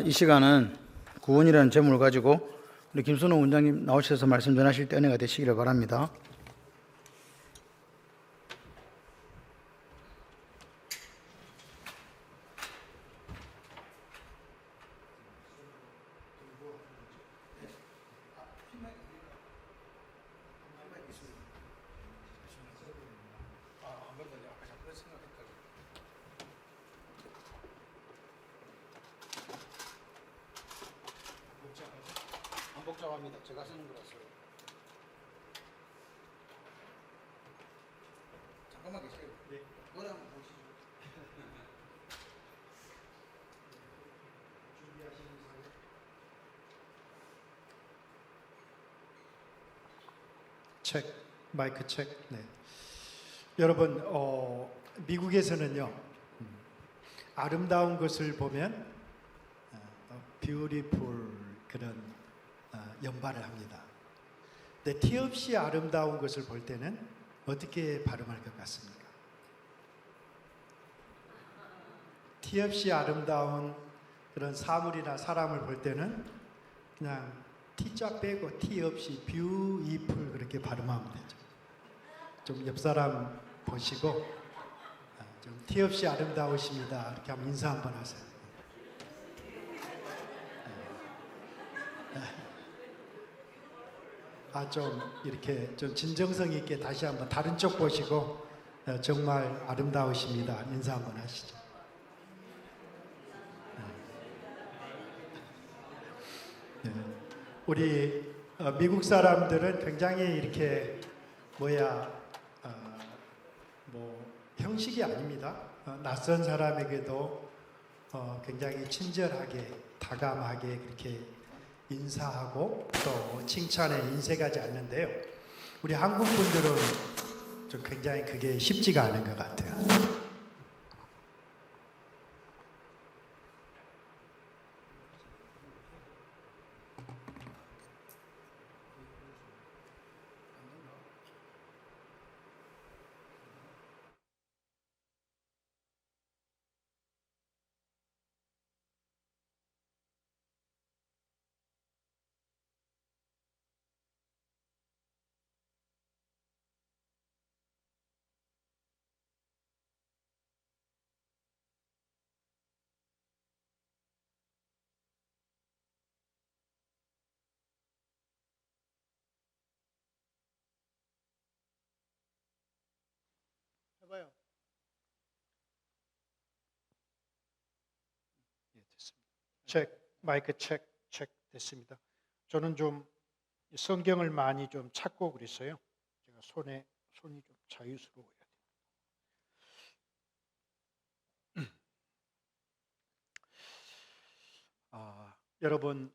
이 시간은 구원이라는 제목을 가지고 우리 김선호 원장님 나오셔서 말씀 전하실 때 은혜가 되시기를 바랍니다. 안 복잡합니다. 제가 쓰는 거라서. 잠깐만 계세요. 네. 노래 한번 보시죠. 책, 마이크 책. 네. 여러분, 미국에서는요, 아름다운 것을 보면 beautiful 그런 연발을 합니다. 근데 티 없이 아름다운 것을 볼 때는 어떻게 발음할 것 같습니까? 티 없이 아름다운 그런 사물이나 사람을 볼 때는 그냥 T자 빼고 T 없이 beautiful 그렇게 발음하면 되죠. 좀 옆 사람 보시고 좀 T 없이 아름다우십니다 이렇게 한번 인사 한번 하세요. 좀 이렇게 좀 진정성 있게 다시 한번 다른 쪽 보시고 정말 아름다우십니다 인사 한번 하시죠. 네. 우리 미국 사람들은 굉장히 이렇게 형식이 아닙니다. 낯선 사람에게도 굉장히 친절하게 다감하게 그렇게 인사하고 또 칭찬에 인색하지 않는데요. 우리 한국 분들은 좀 굉장히 그게 쉽지가 않은 것 같아요. 해봐요. 예, 됐습니다. 책, 마이크 책 됐습니다. 저는 좀 성경을 많이 좀 찾고 그랬어요. 제가 손이 좀 자유스러워야 돼요. 여러분,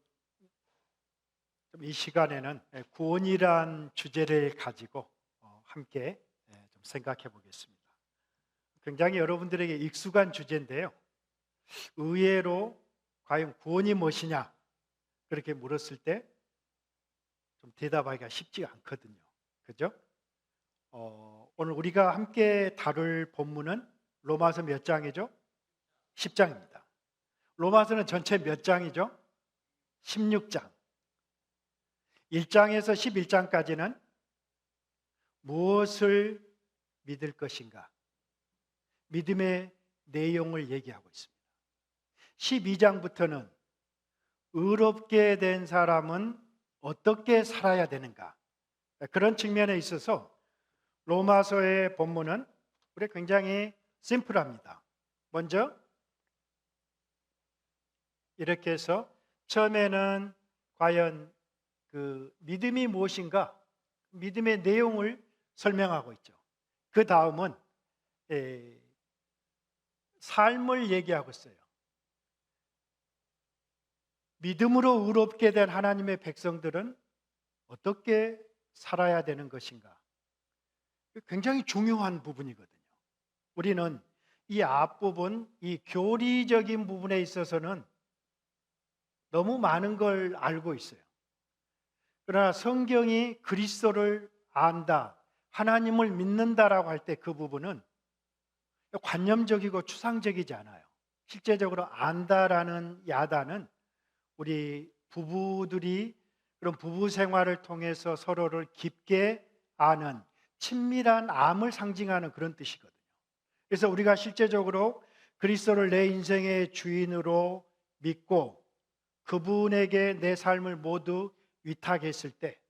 이 시간에는 구원이란 주제를 가지고 함께 좀 생각해 보겠습니다. 굉장히 여러분들에게 익숙한 주제인데요. 의외로 과연 구원이 무엇이냐 그렇게 물었을 때 좀 대답하기가 쉽지 않거든요. 그죠? 오늘 우리가 함께 다룰 본문은 로마서 몇 장이죠? 10장입니다. 로마서는 전체 몇 장이죠? 16장. 1장에서 11장까지는 무엇을 믿을 것인가? 믿음의 내용을 얘기하고 있습니다. 12장부터는 의롭게 된 사람은 어떻게 살아야 되는가? 그런 측면에 있어서 로마서의 본문은 우리 굉장히 심플합니다. 먼저 이렇게 해서 처음에는 과연 그 믿음이 무엇인가? 믿음의 내용을 설명하고 있죠. 그 다음은 삶을 얘기하고 있어요. 믿음으로 의롭게 된 하나님의 백성들은 어떻게 살아야 되는 것인가? 굉장히 중요한 부분이거든요. 우리는 이 앞부분, 이 교리적인 부분에 있어서는 너무 많은 걸 알고 있어요. 그러나 성경이 그리스도를 안다, 하나님을 믿는다라고 할 때 그 부분은 관념적이고 추상적이지 않아요. 실제적으로 안다라는 야단은 우리 부부들이 그런 부부 생활을 통해서 서로를 깊게 아는 친밀한 암을 상징하는 그런 뜻이거든요. 그래서 우리가 실제적으로 그리스도를 내 인생의 주인으로 믿고 그분에게 내 삶을 모두 위탁했을 때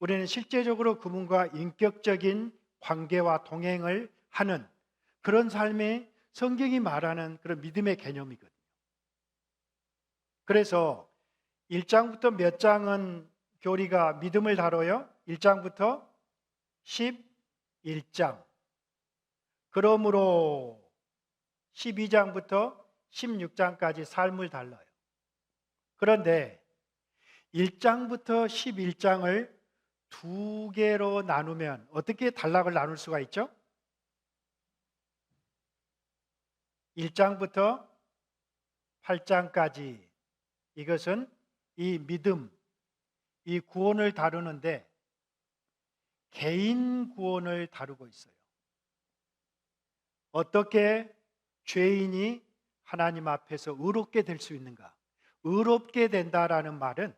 우리는 실제적으로 그분과 인격적인 관계와 동행을 하는 그런 삶이 성경이 말하는 그런 믿음의 개념이거든요. 그래서 1장부터 몇 장은 교리가 믿음을 다뤄요? 1장부터 11장. 그러므로 12장부터 16장까지 삶을 달라요. 그런데 1장부터 11장을 두 개로 나누면 어떻게 단락을 나눌 수가 있죠? 1장부터 8장까지 이것은 이 믿음, 이 구원을 다루는데 개인 구원을 다루고 있어요. 어떻게 죄인이 하나님 앞에서 의롭게 될 수 있는가? 의롭게 된다라는 말은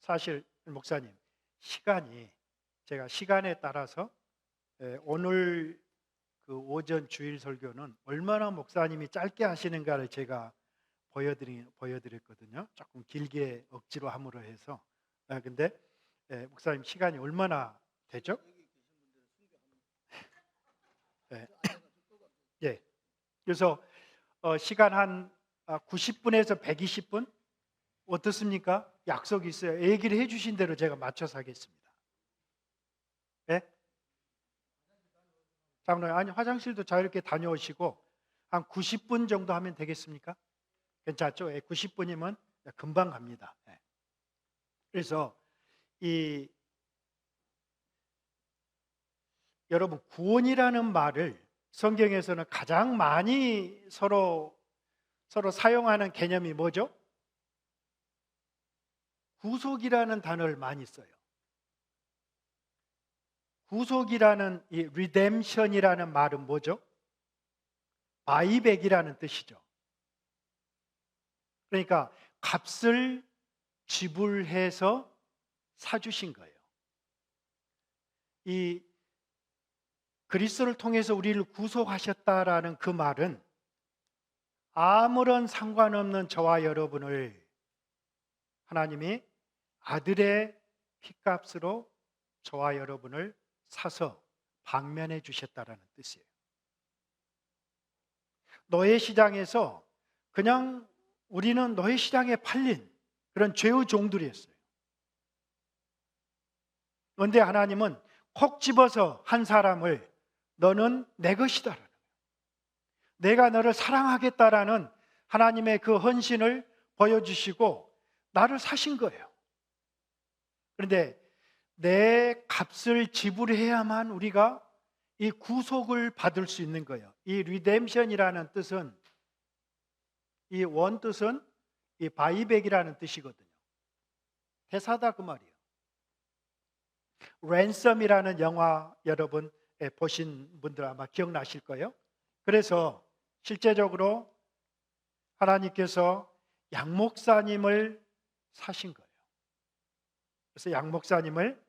사실 목사님 제가 시간에 따라서 오늘 그 오전 주일 설교는 얼마나 목사님이 짧게 하시는가를 제가 보여드렸거든요. 조금 길게 억지로 함으로 해서. 근데 목사님 시간이 얼마나 되죠? 예. 예. 그래서 시간 한 90분에서 120분 어떻습니까? 약속이 있어요. 얘기를 해주신 대로 제가 맞춰서 하겠습니다. 예? 장로님, 아니 화장실도 자유롭게 다녀오시고 한 90분 정도 하면 되겠습니까? 괜찮죠? 90분이면 금방 갑니다. 그래서 여러분 구원이라는 말을 성경에서는 가장 많이 서로 사용하는 개념이 뭐죠? 구속이라는 단어를 많이 써요. 구속이라는 이 redemption이라는 말은 뭐죠? 바이백이라는 뜻이죠. 그러니까 값을 지불해서 사주신 거예요. 이 그리스도를 통해서 우리를 구속하셨다라는 그 말은 아무런 상관없는 저와 여러분을 하나님이 아들의 피값으로 저와 여러분을 사서 방면해 주셨다라는 뜻이에요. 노예 시장에서 그냥 우리는 노예 시장에 팔린 그런 죄의 종들이었어요. 그런데 하나님은 콕 집어서 한 사람을 너는 내 것이다라는 거예요. 내가 너를 사랑하겠다라는 하나님의 그 헌신을 보여주시고 나를 사신 거예요. 그런데 내 값을 지불해야만 우리가 이 구속을 받을 수 있는 거예요. 이 리뎀션이라는 뜻은 이 원뜻은 이 바이백이라는 뜻이거든요. 대사다 그 말이에요. 랜섬이라는 영화 여러분 보신 분들 아마 기억나실 거예요. 그래서 실제적으로 하나님께서 양 목사님을 사신 거예요. 그래서 양 목사님을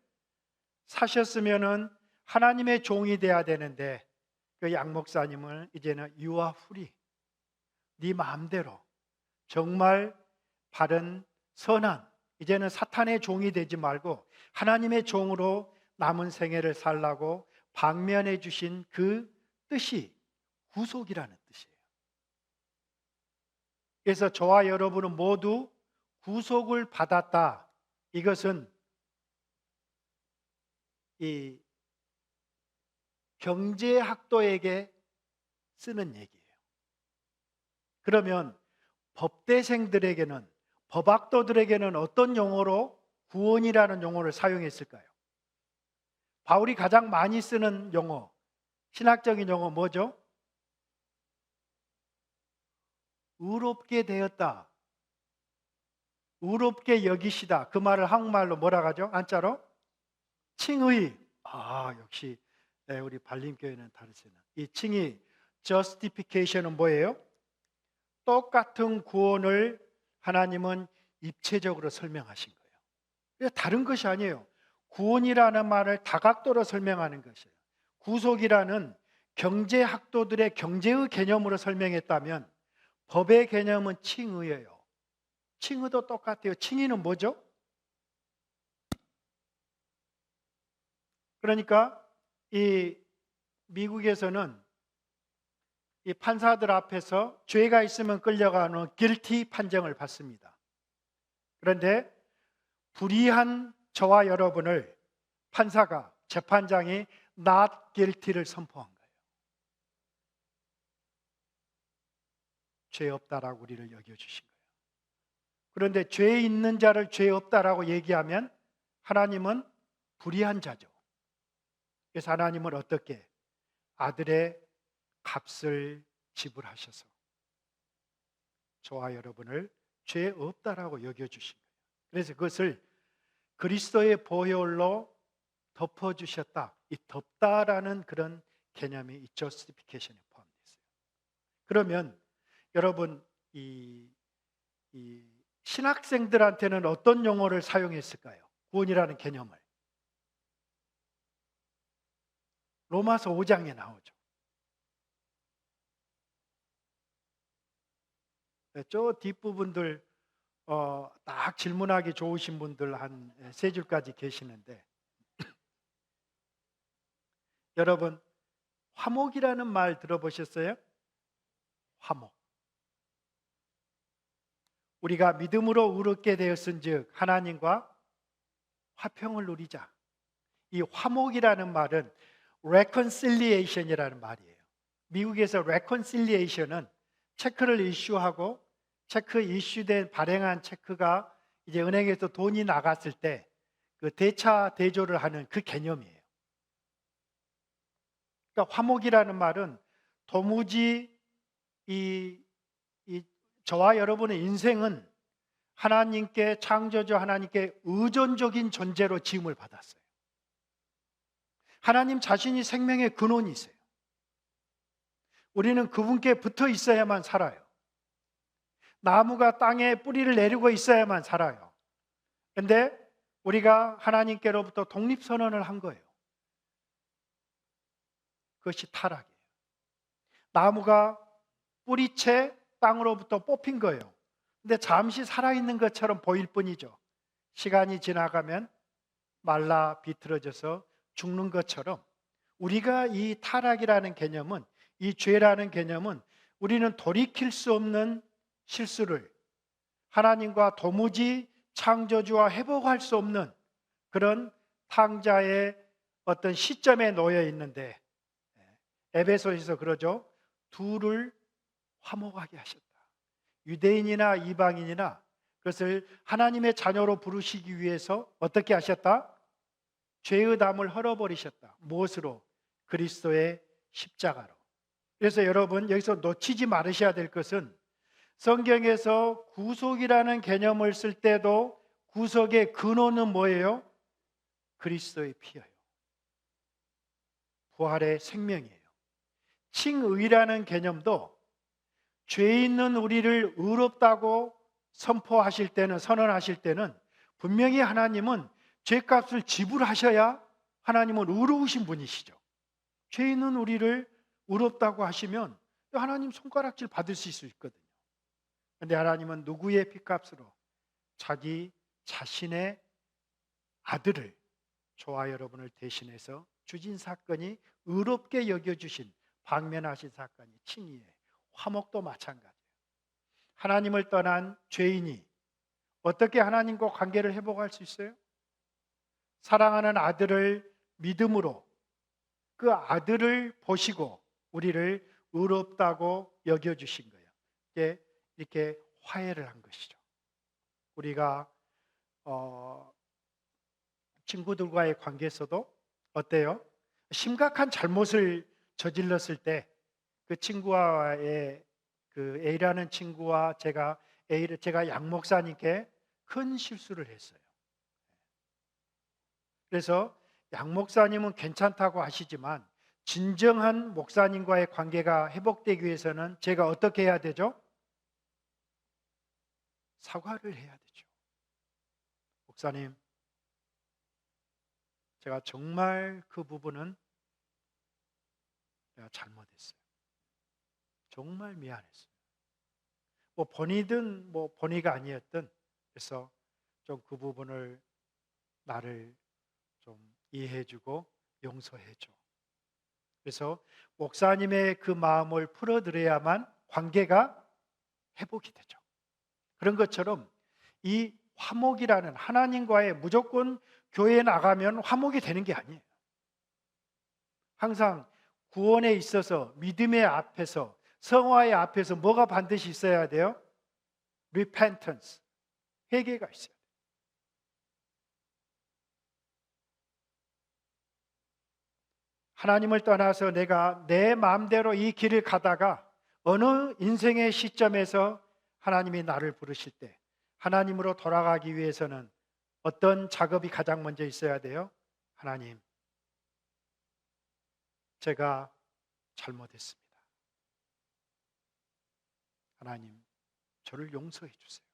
사셨으면은 하나님의 종이 돼야 되는데 그 양 목사님을 이제는 you are free, 네 마음대로 정말 바른 선한 이제는 사탄의 종이 되지 말고 하나님의 종으로 남은 생애를 살라고 방면해 주신 그 뜻이 구속이라는 뜻이에요. 그래서 저와 여러분은 모두 구속을 받았다. 이것은 이 경제학도에게 쓰는 얘기예요. 그러면 법대생들에게는, 법학도들에게는 어떤 용어로 구원이라는 용어를 사용했을까요? 바울이 가장 많이 쓰는 용어, 신학적인 용어 뭐죠? 의롭게 되었다, 의롭게 여기시다. 그 말을 한국말로 뭐라 하죠? 한자로? 칭의. 역시 우리 발림교회는 다르시네. 이 칭의, justification은 뭐예요? 똑같은 구원을 하나님은 입체적으로 설명하신 거예요. 다른 것이 아니에요. 구원이라는 말을 다각도로 설명하는 것이에요. 구속이라는 경제학도들의 경제의 개념으로 설명했다면 법의 개념은 칭의예요. 칭의도 똑같아요. 칭의는 뭐죠? 그러니까 이 미국에서는 이 판사들 앞에서 죄가 있으면 끌려가는 guilty 판정을 받습니다. 그런데 불의한 저와 여러분을 판사가, 재판장이 not guilty를 선포한 거예요. 죄 없다라고 우리를 여겨주신 거예요. 그런데 죄 있는 자를 죄 없다라고 얘기하면 하나님은 불의한 자죠. 그래서 하나님은 어떻게 아들의 값을 지불하셔서 저와 여러분을 죄 없다라고 여겨주신 거예요. 그래서 그것을 그리스도의 보혈로 덮어주셨다. 이 덮다라는 그런 개념이 이 justification에 포함되어 있어요. 그러면 여러분 이 신학생들한테는 어떤 용어를 사용했을까요? 구원이라는 개념을. 로마서 5장에 나오죠. 저 뒷부분들 딱 질문하기 좋으신 분들 한 세 줄까지 계시는데 여러분 화목이라는 말 들어보셨어요? 화목. 우리가 믿음으로 의롭게 되었은즉 하나님과 화평을 누리자. 이 화목이라는 말은 reconciliation이라는 말이에요. 미국에서 reconciliation은 체크를 이슈하고 체크 이슈된 발행한 체크가 이제 은행에서 돈이 나갔을 때 그 대차 대조를 하는 그 개념이에요. 그러니까 화목이라는 말은 도무지 저와 여러분의 인생은 하나님께 창조주 하나님께 의존적인 존재로 지음을 받았어요. 하나님 자신이 생명의 근원이세요. 우리는 그분께 붙어 있어야만 살아요. 나무가 땅에 뿌리를 내리고 있어야만 살아요. 그런데 우리가 하나님께로부터 독립선언을 한 거예요. 그것이 타락이에요. 나무가 뿌리채 땅으로부터 뽑힌 거예요. 근데 잠시 살아있는 것처럼 보일 뿐이죠. 시간이 지나가면 말라 비틀어져서 죽는 것처럼 우리가 이 타락이라는 개념은, 이 죄라는 개념은 우리는 돌이킬 수 없는 실수를 하나님과 도무지 창조주와 회복할 수 없는 그런 탕자의 어떤 시점에 놓여 있는데 에베소에서 그러죠. 둘을 화목하게 하셨다. 유대인이나 이방인이나 그것을 하나님의 자녀로 부르시기 위해서 어떻게 하셨다? 죄의 담을 헐어버리셨다. 무엇으로? 그리스도의 십자가로. 그래서 여러분 여기서 놓치지 말으셔야 될 것은 성경에서 구속이라는 개념을 쓸 때도 구속의 근원은 뭐예요? 그리스도의 피예요. 부활의 생명이에요. 칭의라는 개념도 죄 있는 우리를 의롭다고 선포하실 때는, 선언하실 때는 분명히 하나님은 죄값을 지불하셔야 하나님은 의로우신 분이시죠. 죄 있는 우리를 의롭다고 하시면 하나님 손가락질 받으실 수 있거든요. 그런데 하나님은 누구의 피값으로? 자기 자신의 아들을 저와 여러분을 대신해서 주신 사건이 의롭게 여겨주신 방면하신 사건이 칭의예요. 화목도 마찬가지예요. 하나님을 떠난 죄인이 어떻게 하나님과 관계를 회복할 수 있어요? 사랑하는 아들을 믿음으로 그 아들을 보시고 우리를 의롭다고 여겨주신 거예요. 이렇게 화해를 한 것이죠. 우리가 친구들과의 관계에서도 어때요? 심각한 잘못을 저질렀을 때 그 친구와의 그 A라는 친구와 제가 양 목사님께 큰 실수를 했어요. 그래서 양 목사님은 괜찮다고 하시지만 진정한 목사님과의 관계가 회복되기 위해서는 제가 어떻게 해야 되죠? 사과를 해야 되죠. 목사님, 제가 정말 그 부분은 내가 잘못했어요. 정말 미안했어요. 뭐 본의든 뭐 본의가 아니었든, 그래서 좀 그 부분을 나를 좀 이해해주고 용서해줘. 그래서 목사님의 그 마음을 풀어드려야만 관계가 회복이 되죠. 그런 것처럼 이 화목이라는, 하나님과의, 무조건 교회에 나가면 화목이 되는 게 아니에요. 항상 구원에 있어서 믿음의 앞에서, 성화의 앞에서 뭐가 반드시 있어야 돼요? repentance, 회개가 있어요. 하나님을 떠나서 내가 내 마음대로 이 길을 가다가 어느 인생의 시점에서 하나님이 나를 부르실 때 하나님으로 돌아가기 위해서는 어떤 작업이 가장 먼저 있어야 돼요? 하나님, 제가 잘못했습니다. 하나님, 저를 용서해 주세요.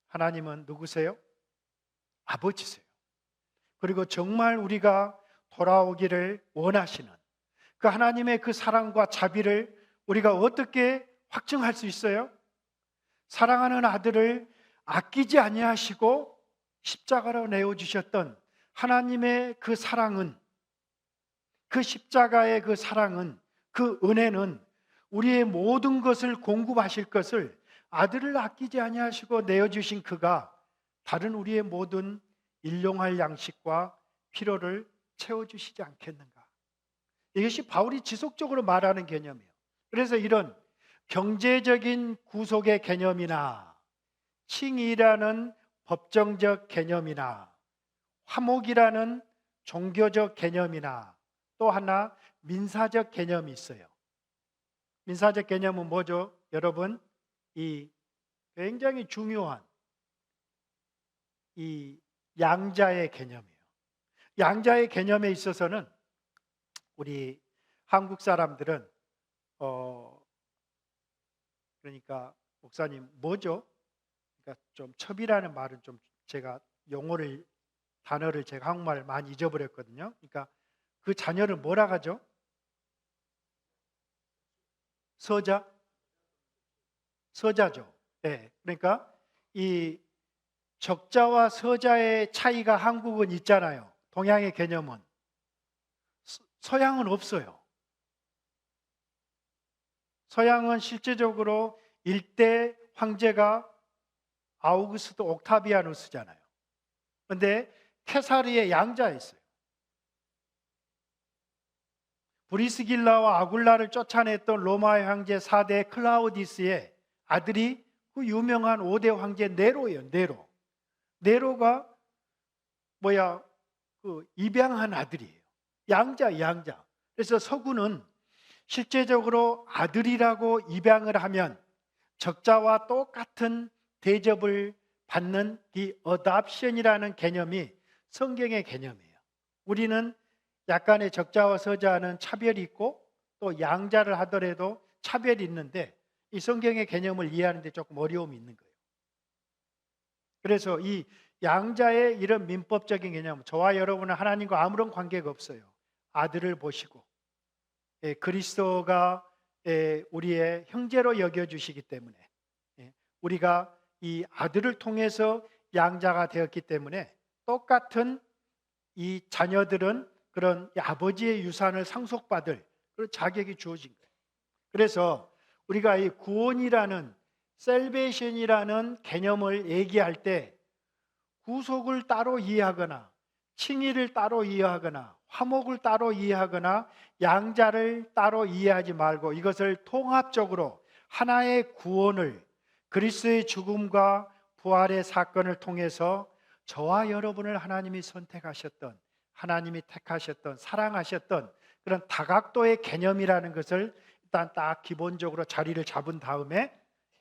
하나님은 누구세요? 아버지세요. 그리고 정말 우리가 돌아오기를 원하시는 그 하나님의 그 사랑과 자비를 우리가 어떻게 확증할 수 있어요? 사랑하는 아들을 아끼지 아니하시고 십자가로 내어주셨던 하나님의 그 사랑은, 그 십자가의 그 사랑은, 그 은혜는 우리의 모든 것을 공급하실 것을, 아들을 아끼지 아니하시고 내어주신 그가 다른 우리의 모든 일용할 양식과 필요를 채워주시지 않겠는가? 이것이 바울이 지속적으로 말하는 개념이에요. 그래서 이런 경제적인 구속의 개념이나 칭의라는 법정적 개념이나 화목이라는 종교적 개념이나 또 하나 민사적 개념이 있어요. 민사적 개념은 뭐죠? 여러분, 이 굉장히 중요한 이 양자의 개념이에요. 양자의 개념에 있어서는 우리 한국 사람들은 그러니까 목사님 뭐죠? 그러니까 좀 첩이라는 말은 좀 제가 단어를 제가 한국말 많이 잊어버렸거든요. 그러니까 그 자녀를 뭐라 하죠? 서자죠. 네. 그러니까 이 적자와 서자의 차이가 한국은 있잖아요. 동양의 개념은. 서양은 없어요. 서양은 실제적으로 일대 황제가 아우구스트 옥타비아누스잖아요. 그런데 케사르의 양자였어요. 브리스길라와 아굴라를 쫓아냈던 로마의 황제 4대 클라우디스의 아들이 그 유명한 5대 황제 네로예요. 네로가 입양한 아들이에요. 양자. 그래서 서구는 실제적으로 아들이라고 입양을 하면 적자와 똑같은 대접을 받는 이 어답션이라는 개념이 성경의 개념이에요. 우리는 약간의 적자와 서자는 차별이 있고 또 양자를 하더라도 차별이 있는데 이 성경의 개념을 이해하는 데 조금 어려움이 있는 거예요. 그래서 이 양자의 이런 민법적인 개념, 저와 여러분은 하나님과 아무런 관계가 없어요. 아들을 보시고 그리스도가 우리의 형제로 여겨주시기 때문에 우리가 이 아들을 통해서 양자가 되었기 때문에 똑같은 이 자녀들은 그런 아버지의 유산을 상속받을 그런 자격이 주어진 거예요. 그래서 우리가 이 구원이라는 셀베이션이라는 개념을 얘기할 때 구속을 따로 이해하거나 칭의를 따로 이해하거나 화목을 따로 이해하거나 양자를 따로 이해하지 말고 이것을 통합적으로 하나의 구원을 그리스도의 죽음과 부활의 사건을 통해서 저와 여러분을 하나님이 선택하셨던, 하나님이 택하셨던, 사랑하셨던 그런 다각도의 개념이라는 것을 일단 딱 기본적으로 자리를 잡은 다음에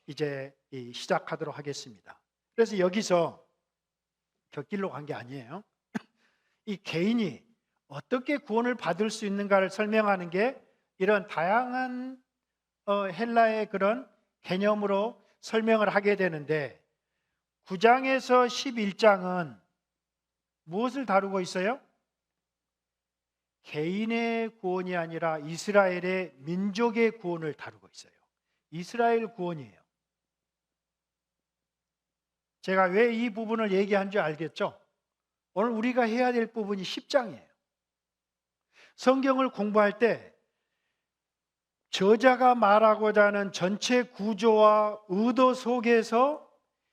이제 시작하도록 하겠습니다. 그래서 여기서 곁길로 간 게 아니에요. 이 개인이 어떻게 구원을 받을 수 있는가를 설명하는 게 이런 다양한 헬라의 그런 개념으로 설명을 하게 되는데 9장에서 11장은 무엇을 다루고 있어요? 개인의 구원이 아니라 이스라엘의 민족의 구원을 다루고 있어요. 이스라엘 구원이에요. 제가 왜 이 부분을 얘기한 줄 알겠죠? 오늘 우리가 해야 될 부분이 10장이에요. 성경을 공부할 때 저자가 말하고자 하는 전체 구조와 의도 속에서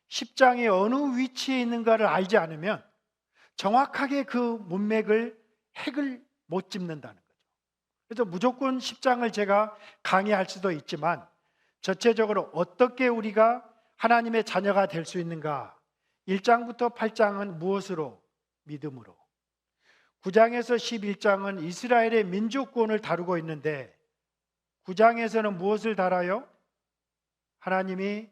10장이 어느 위치에 있는가를 알지 않으면 정확하게 그 문맥을 핵을 못 짚는다는 거죠. 그래서 무조건 10장을 제가 강의할 수도 있지만 전체적으로 어떻게 우리가 하나님의 자녀가 될 수 있는가? 1장부터 8장은 무엇으로? 믿음으로. 9장에서 11장은 이스라엘의 민족구원을 다루고 있는데 9장에서는 무엇을 다뤄요? 하나님이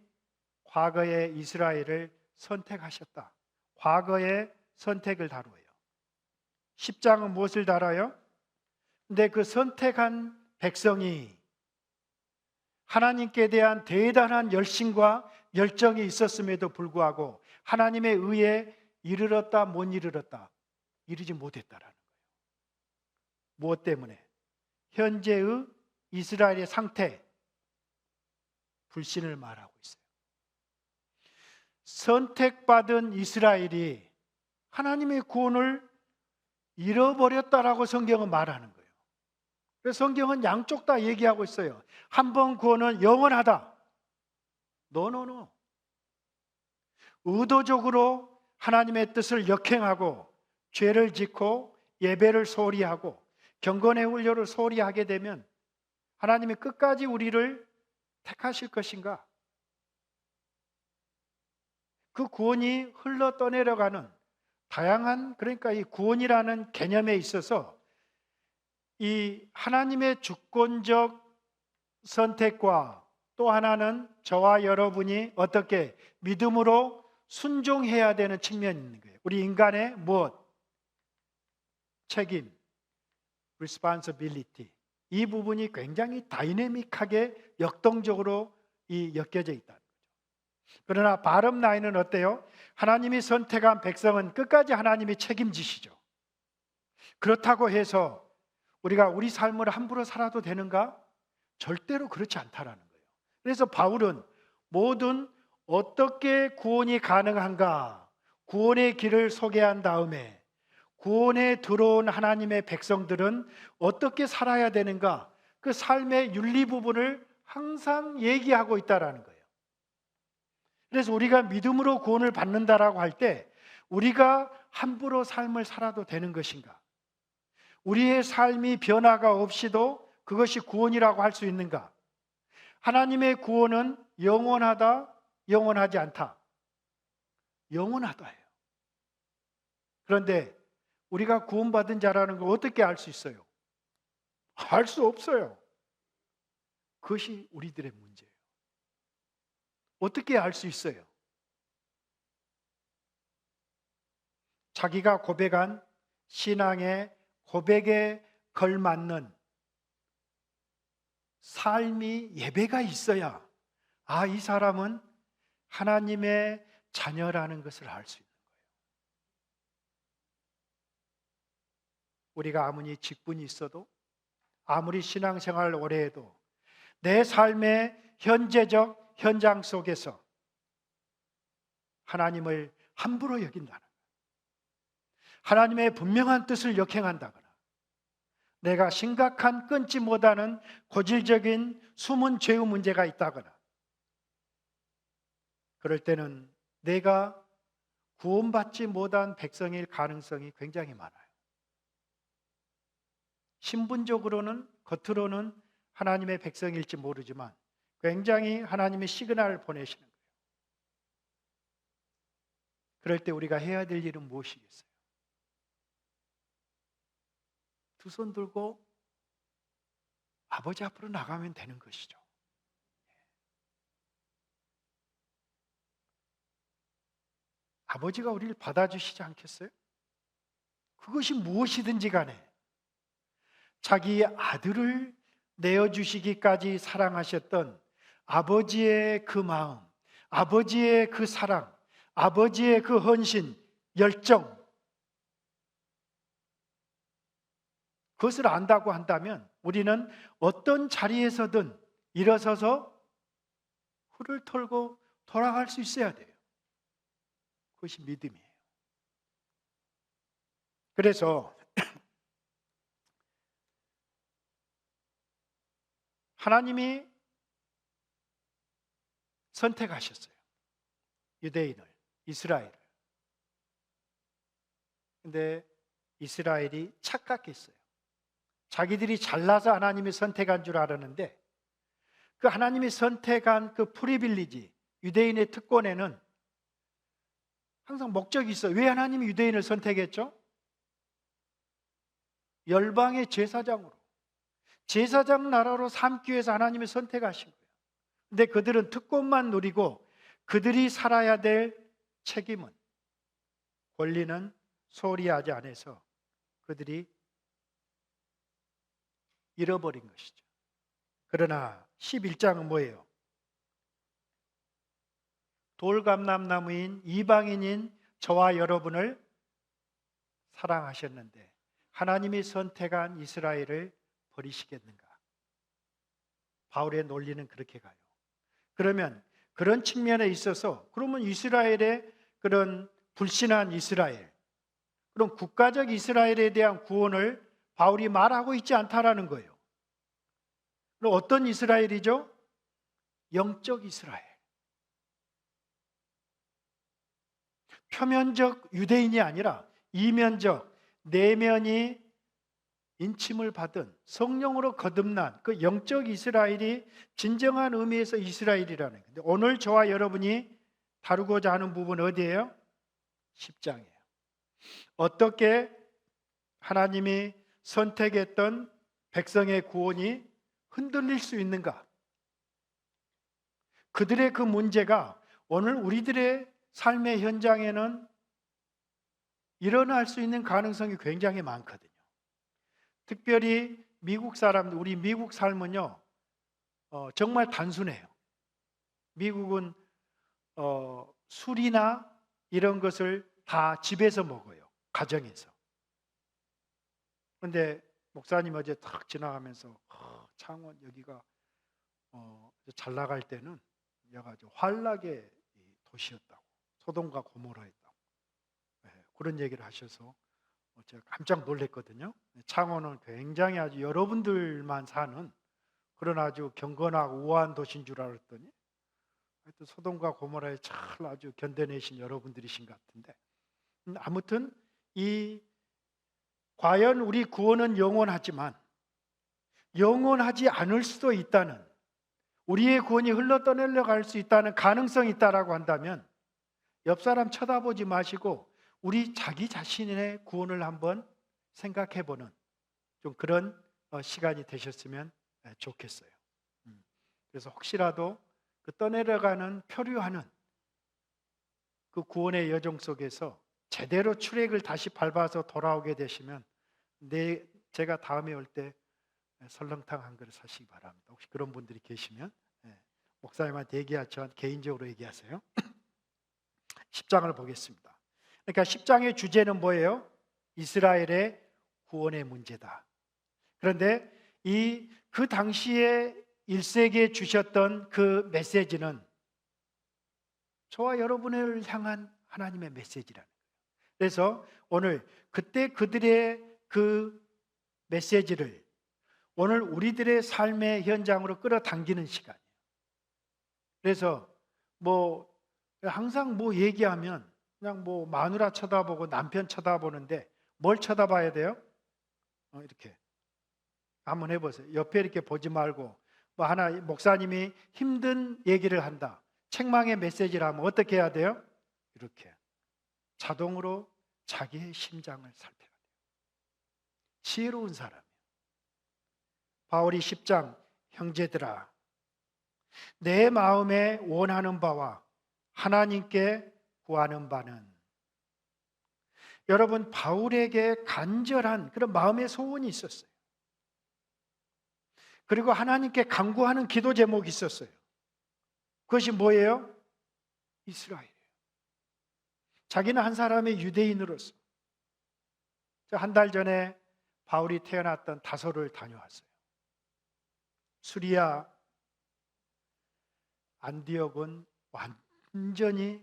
과거에 이스라엘을 선택하셨다. 과거의 선택을 다루어요. 10장은 무엇을 다뤄요? 근데 그 선택한 백성이 하나님께 대한 대단한 열심과 열정이 있었음에도 불구하고 하나님의 의에 이르렀다 못 이르렀다? 이르지 못했다라는 거예요. 무엇 때문에? 현재의 이스라엘의 상태, 불신을 말하고 있어요. 선택받은 이스라엘이 하나님의 구원을 잃어버렸다라고 성경은 말하는 거예요. 그래서 성경은 양쪽 다 얘기하고 있어요. 한 번 구원은 영원하다. 노노노. 의도적으로 하나님의 뜻을 역행하고 죄를 짓고 예배를 소홀히 하고 경건의 훈련을 소홀히 하게 되면 하나님이 끝까지 우리를 택하실 것인가? 그 구원이 흘러 떠내려가는 다양한, 그러니까 이 구원이라는 개념에 있어서 이 하나님의 주권적 선택과 또 하나는 저와 여러분이 어떻게 믿음으로 순종해야 되는 측면이 있는 거예요. 우리 인간의 무엇? 책임, responsibility. 이 부분이 굉장히 다이내믹하게 역동적으로 엮여져 있다는 거죠. 그러나 바름 라인은 어때요? 하나님이 선택한 백성은 끝까지 하나님이 책임지시죠. 그렇다고 해서 우리가 우리 삶을 함부로 살아도 되는가? 절대로 그렇지 않다라는 거예요. 그래서 바울은 모든 어떻게 구원이 가능한가? 구원의 길을 소개한 다음에 구원에 들어온 하나님의 백성들은 어떻게 살아야 되는가? 그 삶의 윤리 부분을 항상 얘기하고 있다라는 거예요. 그래서 우리가 믿음으로 구원을 받는다라고 할 때 우리가 함부로 삶을 살아도 되는 것인가? 우리의 삶이 변화가 없이도 그것이 구원이라고 할 수 있는가? 하나님의 구원은 영원하다, 영원하지 않다. 영원하다예요. 그런데 우리가 구원받은 자라는 걸 어떻게 알 수 있어요? 알 수 없어요. 그것이 우리들의 문제예요. 어떻게 알 수 있어요? 자기가 고백한 신앙의 고백에 걸맞는 삶이 예배가 있어야 이 사람은 하나님의 자녀라는 것을 알 수 있는 거예요. 우리가 아무리 직분이 있어도 아무리 신앙생활을 오래 해도 내 삶의 현재적 현장 속에서 하나님을 함부로 여긴다는 거예요. 하나님의 분명한 뜻을 역행한다거나 내가 심각한 끊지 못하는 고질적인 숨은 죄의 문제가 있다거나 그럴 때는 내가 구원받지 못한 백성일 가능성이 굉장히 많아요. 신분적으로는 겉으로는 하나님의 백성일지 모르지만 굉장히 하나님의 시그널을 보내시는 거예요. 그럴 때 우리가 해야 될 일은 무엇이겠어요? 두 손 들고 아버지 앞으로 나가면 되는 것이죠. 아버지가 우리를 받아주시지 않겠어요? 그것이 무엇이든지 간에 자기 아들을 내어주시기까지 사랑하셨던 아버지의 그 마음, 아버지의 그 사랑, 아버지의 그 헌신, 열정, 그것을 안다고 한다면 우리는 어떤 자리에서든 일어서서 후를 털고 돌아갈 수 있어야 돼요. 그것이 믿음이에요. 그래서 하나님이 선택하셨어요. 유대인을, 이스라엘을. 근데 이스라엘이 착각했어요. 자기들이 잘나서 하나님이 선택한 줄 알았는데 그 하나님이 선택한 그 프리빌리지, 유대인의 특권에는 항상 목적이 있어요. 왜 하나님이 유대인을 선택했죠? 열방의 제사장으로, 제사장 나라로 삼기 위해서 하나님이 선택하신 거예요. 근데 그들은 특권만 누리고 그들이 살아야 될 책임은, 권리는 소홀히 하지 않아서 그들이 잃어버린 것이죠. 그러나 11장은 뭐예요? 돌감람나무인 이방인인 저와 여러분을 사랑하셨는데 하나님이 선택한 이스라엘을 버리시겠는가? 바울의 논리는 그렇게 가요. 그러면 그런 측면에 있어서 그러면 이스라엘의 그런 불신한 이스라엘, 그런 국가적 이스라엘에 대한 구원을 바울이 말하고 있지 않다라는 거예요. 그럼 어떤 이스라엘이죠? 영적 이스라엘. 표면적 유대인이 아니라 이면적, 내면이 인침을 받은 성령으로 거듭난 그 영적 이스라엘이 진정한 의미에서 이스라엘이라는 거예요. 오늘 저와 여러분이 다루고자 하는 부분은 어디예요? 10장이에요. 어떻게 하나님이 선택했던 백성의 구원이 흔들릴 수 있는가? 그들의 그 문제가 오늘 우리들의 삶의 현장에는 일어날 수 있는 가능성이 굉장히 많거든요. 특별히 미국 사람들, 우리 미국 삶은요, 정말 단순해요. 미국은 술이나 이런 것을 다 집에서 먹어요. 가정에서. 그런데 목사님 어제 탁 지나가면서 창원 여기가 잘 나갈 때는 여기가 아주 환락의 도시였다고, 소돔과 고모라였다고, 그런 얘기를 하셔서 제가 깜짝 놀랐거든요. 창원은 굉장히 아주 여러분들만 사는 그런 아주 경건하고 우아한 도시인 줄 알았더니 하여튼 소돔과 고모라에 잘 아주 견뎌내신 여러분들이신 것 같은데, 아무튼 과연 우리 구원은 영원하지만 영원하지 않을 수도 있다는, 우리의 구원이 흘러떠내려 갈 수 있다는 가능성이 있다라고 한다면 옆 사람 쳐다보지 마시고 우리 자기 자신의 구원을 한번 생각해보는 좀 그런 시간이 되셨으면 좋겠어요. 그래서 혹시라도 그 떠내려가는 표류하는 그 구원의 여정 속에서 제대로 출애굽을 다시 밟아서 돌아오게 되시면 제가 다음에 올 때 설렁탕 한 그릇 사시기 바랍니다. 혹시 그런 분들이 계시면 목사님한테 얘기하지 않고 개인적으로 얘기하세요. 10장을 보겠습니다. 그러니까 10장의 주제는 뭐예요? 이스라엘의 구원의 문제다. 그런데 그 당시에 1세기에 주셨던 그 메시지는 저와 여러분을 향한 하나님의 메시지라는 거예요. 그래서 오늘 그때 그들의 그 메시지를 오늘 우리들의 삶의 현장으로 끌어당기는 시간이에요. 그래서 항상 얘기하면 그냥 마누라 쳐다보고 남편 쳐다보는데 뭘 쳐다봐야 돼요? 이렇게 한번 해보세요. 옆에 이렇게 보지 말고 목사님이 힘든 얘기를 한다, 책망의 메시지를 하면 어떻게 해야 돼요? 이렇게 자동으로 자기의 심장을 살펴야 돼요. 지혜로운 사람이에요. 바울이 10장, 형제들아 내 마음에 원하는 바와 하나님께 구하는 바는, 여러분 바울에게 간절한 그런 마음의 소원이 있었어요. 그리고 하나님께 간구하는 기도 제목이 있었어요. 그것이 뭐예요? 이스라엘이에요. 자기는 한 사람의 유대인으로서 한 달 전에 바울이 태어났던 다소를 다녀왔어요. 수리아 안디옥은 완전히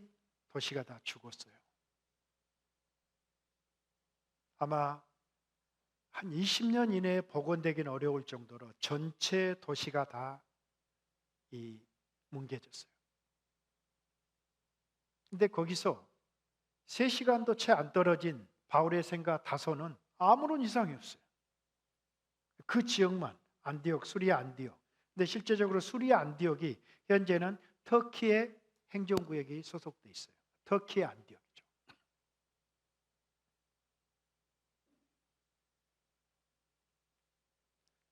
도시가 다 죽었어요. 아마 한 20년 이내에 복원되기는 어려울 정도로 전체 도시가 다 뭉개졌어요. 근데 거기서 3시간도 채 안 떨어진 바울의 생가 다소는 아무런 이상이 없어요. 그 지역만 안디옥, 수리아 안디옥. 근데 실제적으로 수리아 안디옥이 현재는 터키의 행정구역이 소속돼 있어요. 터키의 안디옥이죠.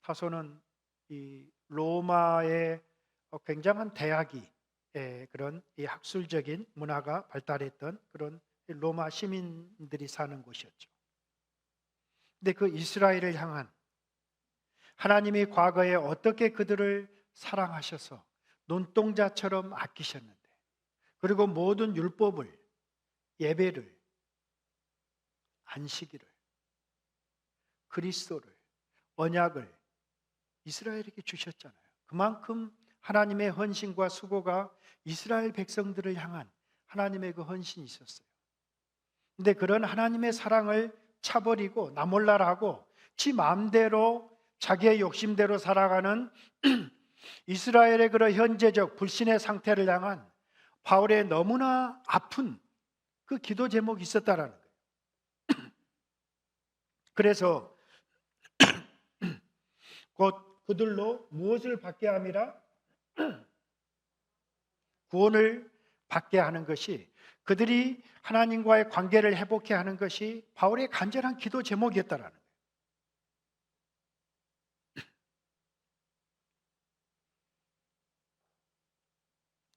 다소는 이 로마의 굉장한 대학이 그런 이 학술적인 문화가 발달했던 그런 로마 시민들이 사는 곳이었죠. 근데 그 이스라엘을 향한 하나님이 과거에 어떻게 그들을 사랑하셔서 눈동자처럼 아끼셨는데, 그리고 모든 율법을, 예배를, 안식일을, 그리스도를, 언약을 이스라엘에게 주셨잖아요. 그만큼 하나님의 헌신과 수고가 이스라엘 백성들을 향한 하나님의 그 헌신이 있었어요. 근데 그런 하나님의 사랑을 차버리고 나몰라라고 지 마음대로 자기의 욕심대로 살아가는 이스라엘의 그런 현재적 불신의 상태를 향한 바울의 너무나 아픈 그 기도 제목이 있었다라는 거예요. 그래서 곧 그들로 무엇을 받게 함이라? 구원을 받게 하는 것이, 그들이 하나님과의 관계를 회복해 하는 것이 바울의 간절한 기도 제목이었다라는 거예요.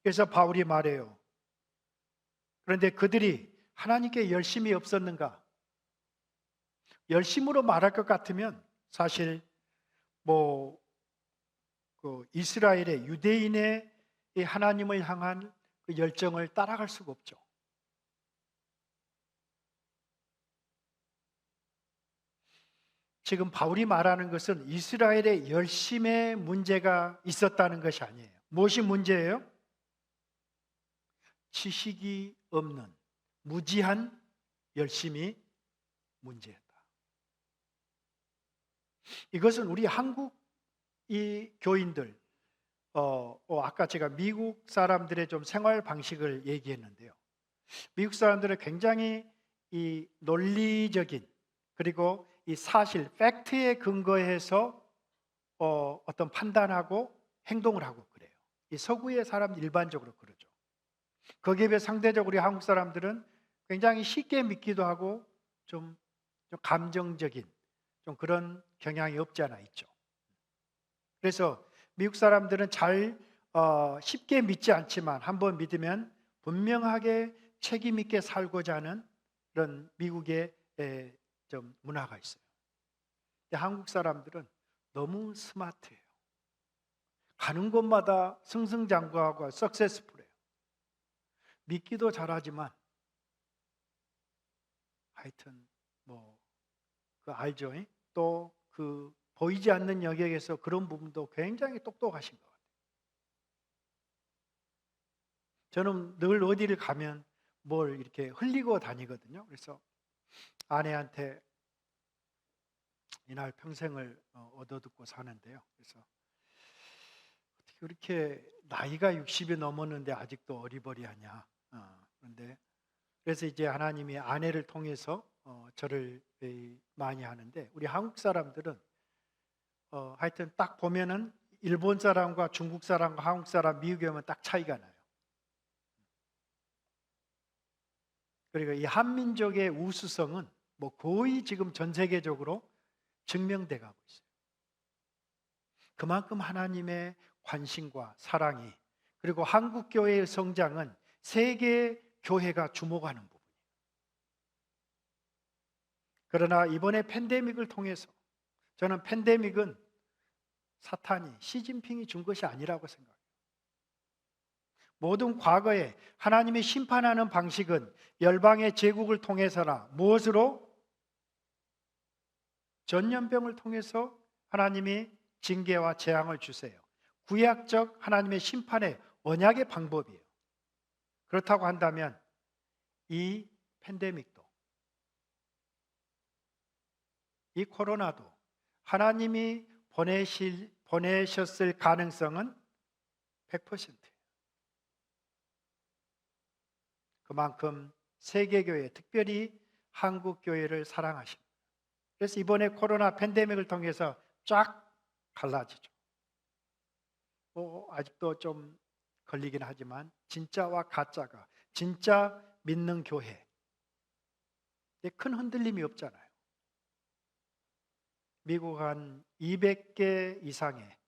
그래서 바울이 말해요. 그런데 그들이 하나님께 열심이 없었는가? 열심으로 말할 것 같으면 사실 그 이스라엘의 유대인의 이 하나님을 향한 그 열정을 따라갈 수가 없죠. 지금 바울이 말하는 것은 이스라엘의 열심의 문제가 있었다는 것이 아니에요. 무엇이 문제예요? 지식이 없는 무지한 열심이 문제였다. 이것은 우리 한국 이 교인들, 아까 제가 미국 사람들의 좀 생활 방식을 얘기했는데요. 미국 사람들은 굉장히 이 논리적인, 그리고 이 사실, 팩트에 근거해서 어떤 판단하고 행동을 하고 그래요. 이 서구의 사람들 일반적으로 그러죠. 거기에 비해 상대적으로 우리 한국 사람들은 굉장히 쉽게 믿기도 하고 좀 감정적인 좀 그런 경향이 없지 않아 있죠. 그래서 미국 사람들은 쉽게 믿지 않지만 한번 믿으면 분명하게 책임 있게 살고자 하는 그런 미국의 좀 문화가 있어요. 근데 한국 사람들은 너무 스마트해요. 가는 곳마다 승승장구하고 석세스풀해요. 믿기도 잘하지만 하여튼 그 알죠? 또 그 보이지 않는 영역에서 그런 부분도 굉장히 똑똑하신 것 같아요. 저는 늘 어디를 가면 뭘 이렇게 흘리고 다니거든요. 그래서 아내한테 이날 평생을 얻어듣고 사는데요. 그래서 어떻게 그렇게 나이가 60이 넘었는데 아직도 어리버리하냐. 그래서 이제 하나님이 아내를 통해서 저를 많이 하는데, 우리 한국 사람들은 하여튼 딱 보면은 일본 사람과 중국 사람과 한국 사람, 미국에 오면 딱 차이가 나요. 그리고 이 한민족의 우수성은 거의 지금 전 세계적으로 증명돼 가고 있어요. 그만큼 하나님의 관심과 사랑이, 그리고 한국 교회의 성장은 세계 교회가 주목하는 부분이에요. 그러나 이번에 팬데믹을 통해서 저는 팬데믹은 사탄이, 시진핑이 준 것이 아니라고 생각해요. 모든 과거에 하나님이 심판하는 방식은 열방의 제국을 통해서나 무엇으로? 전염병을 통해서 하나님이 징계와 재앙을 주세요. 구약적 하나님의 심판의 언약의 방법이에요. 그렇다고 한다면 이 팬데믹도, 이 코로나도 하나님이 보내셨을 가능성은 100%예요. 그만큼 세계교회, 특별히 한국교회를 사랑하십니다. 그래서 이번에 코로나 팬데믹을 통해서 쫙 갈라지죠. 아직도 좀 걸리긴 하지만 진짜와 가짜가, 진짜 믿는 교회, 큰 흔들림이 없잖아요. 미국 한 200개 이상의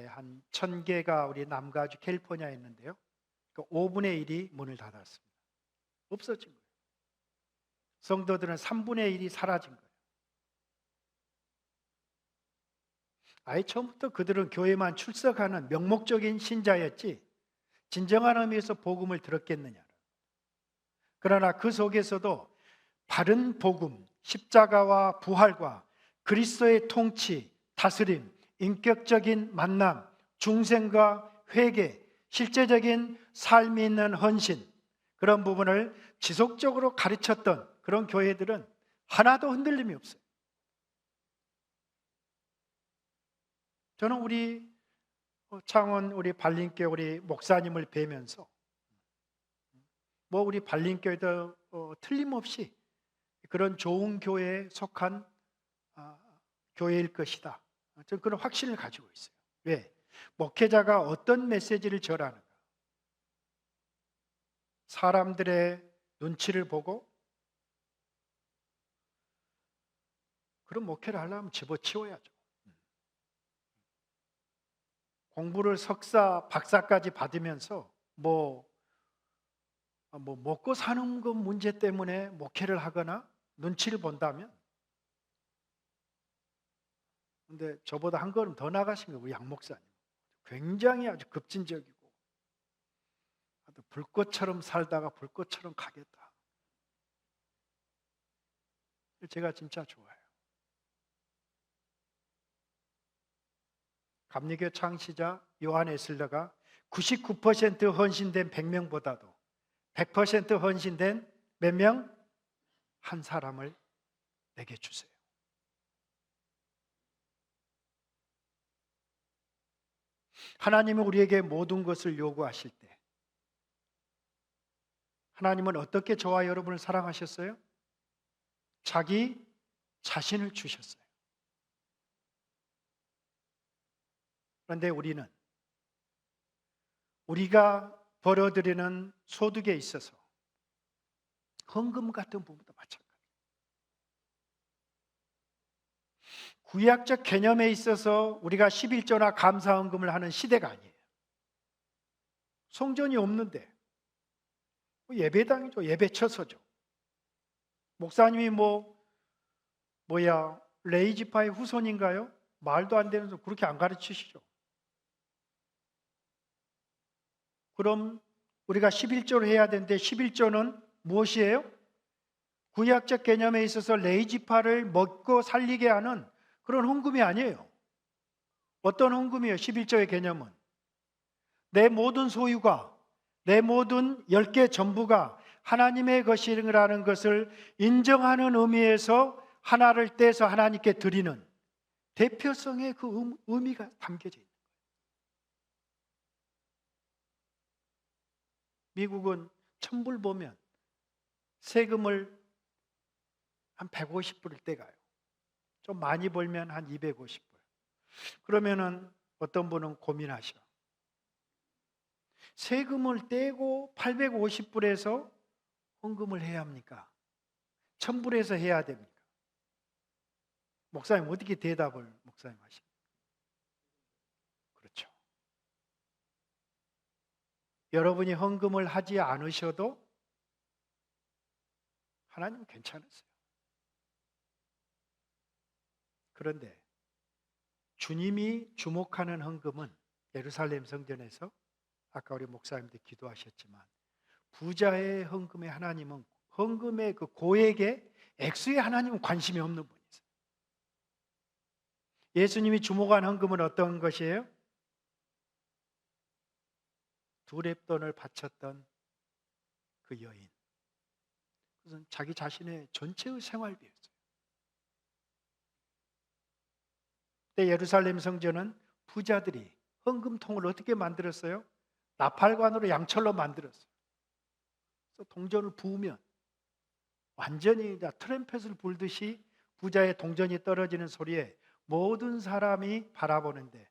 한 1000개가 우리 남가주 캘리포니아에 있는데요. 그 5분의 1이 문을 닫았습니다. 없어진 거예요. 성도들은 3분의 1이 사라진 거예요. 아예 처음부터 그들은 교회만 출석하는 명목적인 신자였지 진정한 의미에서 복음을 들었겠느냐. 그러나 그 속에서도 바른 복음, 십자가와 부활과 그리스도의 통치, 다스림, 인격적인 만남, 중생과 회개, 실제적인 삶이 있는 헌신, 그런 부분을 지속적으로 가르쳤던 그런 교회들은 하나도 흔들림이 없어요. 저는 우리 창원 우리 발림교회 우리 목사님을 뵈면서 우리 발림교회도 틀림없이 그런 좋은 교회에 속한 교회일 것이다. 저는 그런 확신을 가지고 있어요. 왜? 목회자가 어떤 메시지를 전하는가? 사람들의 눈치를 보고 그런 목회를 하려면 집어치워야죠. 공부를 석사, 박사까지 받으면서 먹고 사는 것 문제 때문에 목회를 하거나 눈치를 본다면, 근데 저보다 한 걸음 더 나가신 거예요, 우리 양 목사님. 굉장히 아주 급진적이고, 불꽃처럼 살다가 불꽃처럼 가겠다. 제가 진짜 좋아요. 감리교 창시자 요한 에슬러가 99% 헌신된 100명보다도 100% 헌신된 몇 명? 한 사람을 내게 주세요. 하나님은 우리에게 모든 것을 요구하실 때 하나님은 어떻게 저와 여러분을 사랑하셨어요? 자기 자신을 주셨어요. 그런데 우리는 우리가 벌어들이는 소득에 있어서 헌금 같은 부분도 마찬가지예요. 구약적 개념에 있어서 우리가 11조나 감사헌금을 하는 시대가 아니에요. 성전이 없는데 예배당이죠. 예배처소죠. 목사님이 레이지파의 후손인가요? 말도 안 되는 소리 그렇게 안 가르치시죠. 그럼 우리가 11조를 해야 되는데 11조는 무엇이에요? 구약적 개념에 있어서 레이지파를 먹고 살리게 하는 그런 헌금이 아니에요. 어떤 헌금이에요? 11조의 개념은 내 모든 소유가, 내 모든 10개 전부가 하나님의 것이라는 것을 인정하는 의미에서 하나를 떼서 하나님께 드리는 대표성의 그 의미가 담겨져 있는 거예요. 미국은 천불 보면 세금을 한 150불을 떼가요. 좀 많이 벌면 한 250불. 그러면은 어떤 분은 고민하셔. 세금을 떼고 850불에서 헌금을 해야 합니까? 1000불에서 해야 됩니까? 목사님 어떻게 대답을 목사님 하십니까? 그렇죠. 여러분이 헌금을 하지 않으셔도 하나님은 괜찮으세요. 그런데 주님이 주목하는 헌금은 예루살렘 성전에서 아까 우리 목사님들 기도하셨지만 부자의 헌금에 하나님은 헌금의 그 고액의 액수에 하나님은 관심이 없는 분이세요. 예수님이 주목한 헌금은 어떤 것이에요? 두렙돈을 바쳤던 그 여인. 그것은 자기 자신의 전체의 생활비였어요. 그때 예루살렘 성전은 부자들이 헌금통을 어떻게 만들었어요? 나팔관으로 양철로 만들었어요. 그래서 동전을 부으면 완전히 트럼펫을 불듯이 부자의 동전이 떨어지는 소리에 모든 사람이 바라보는데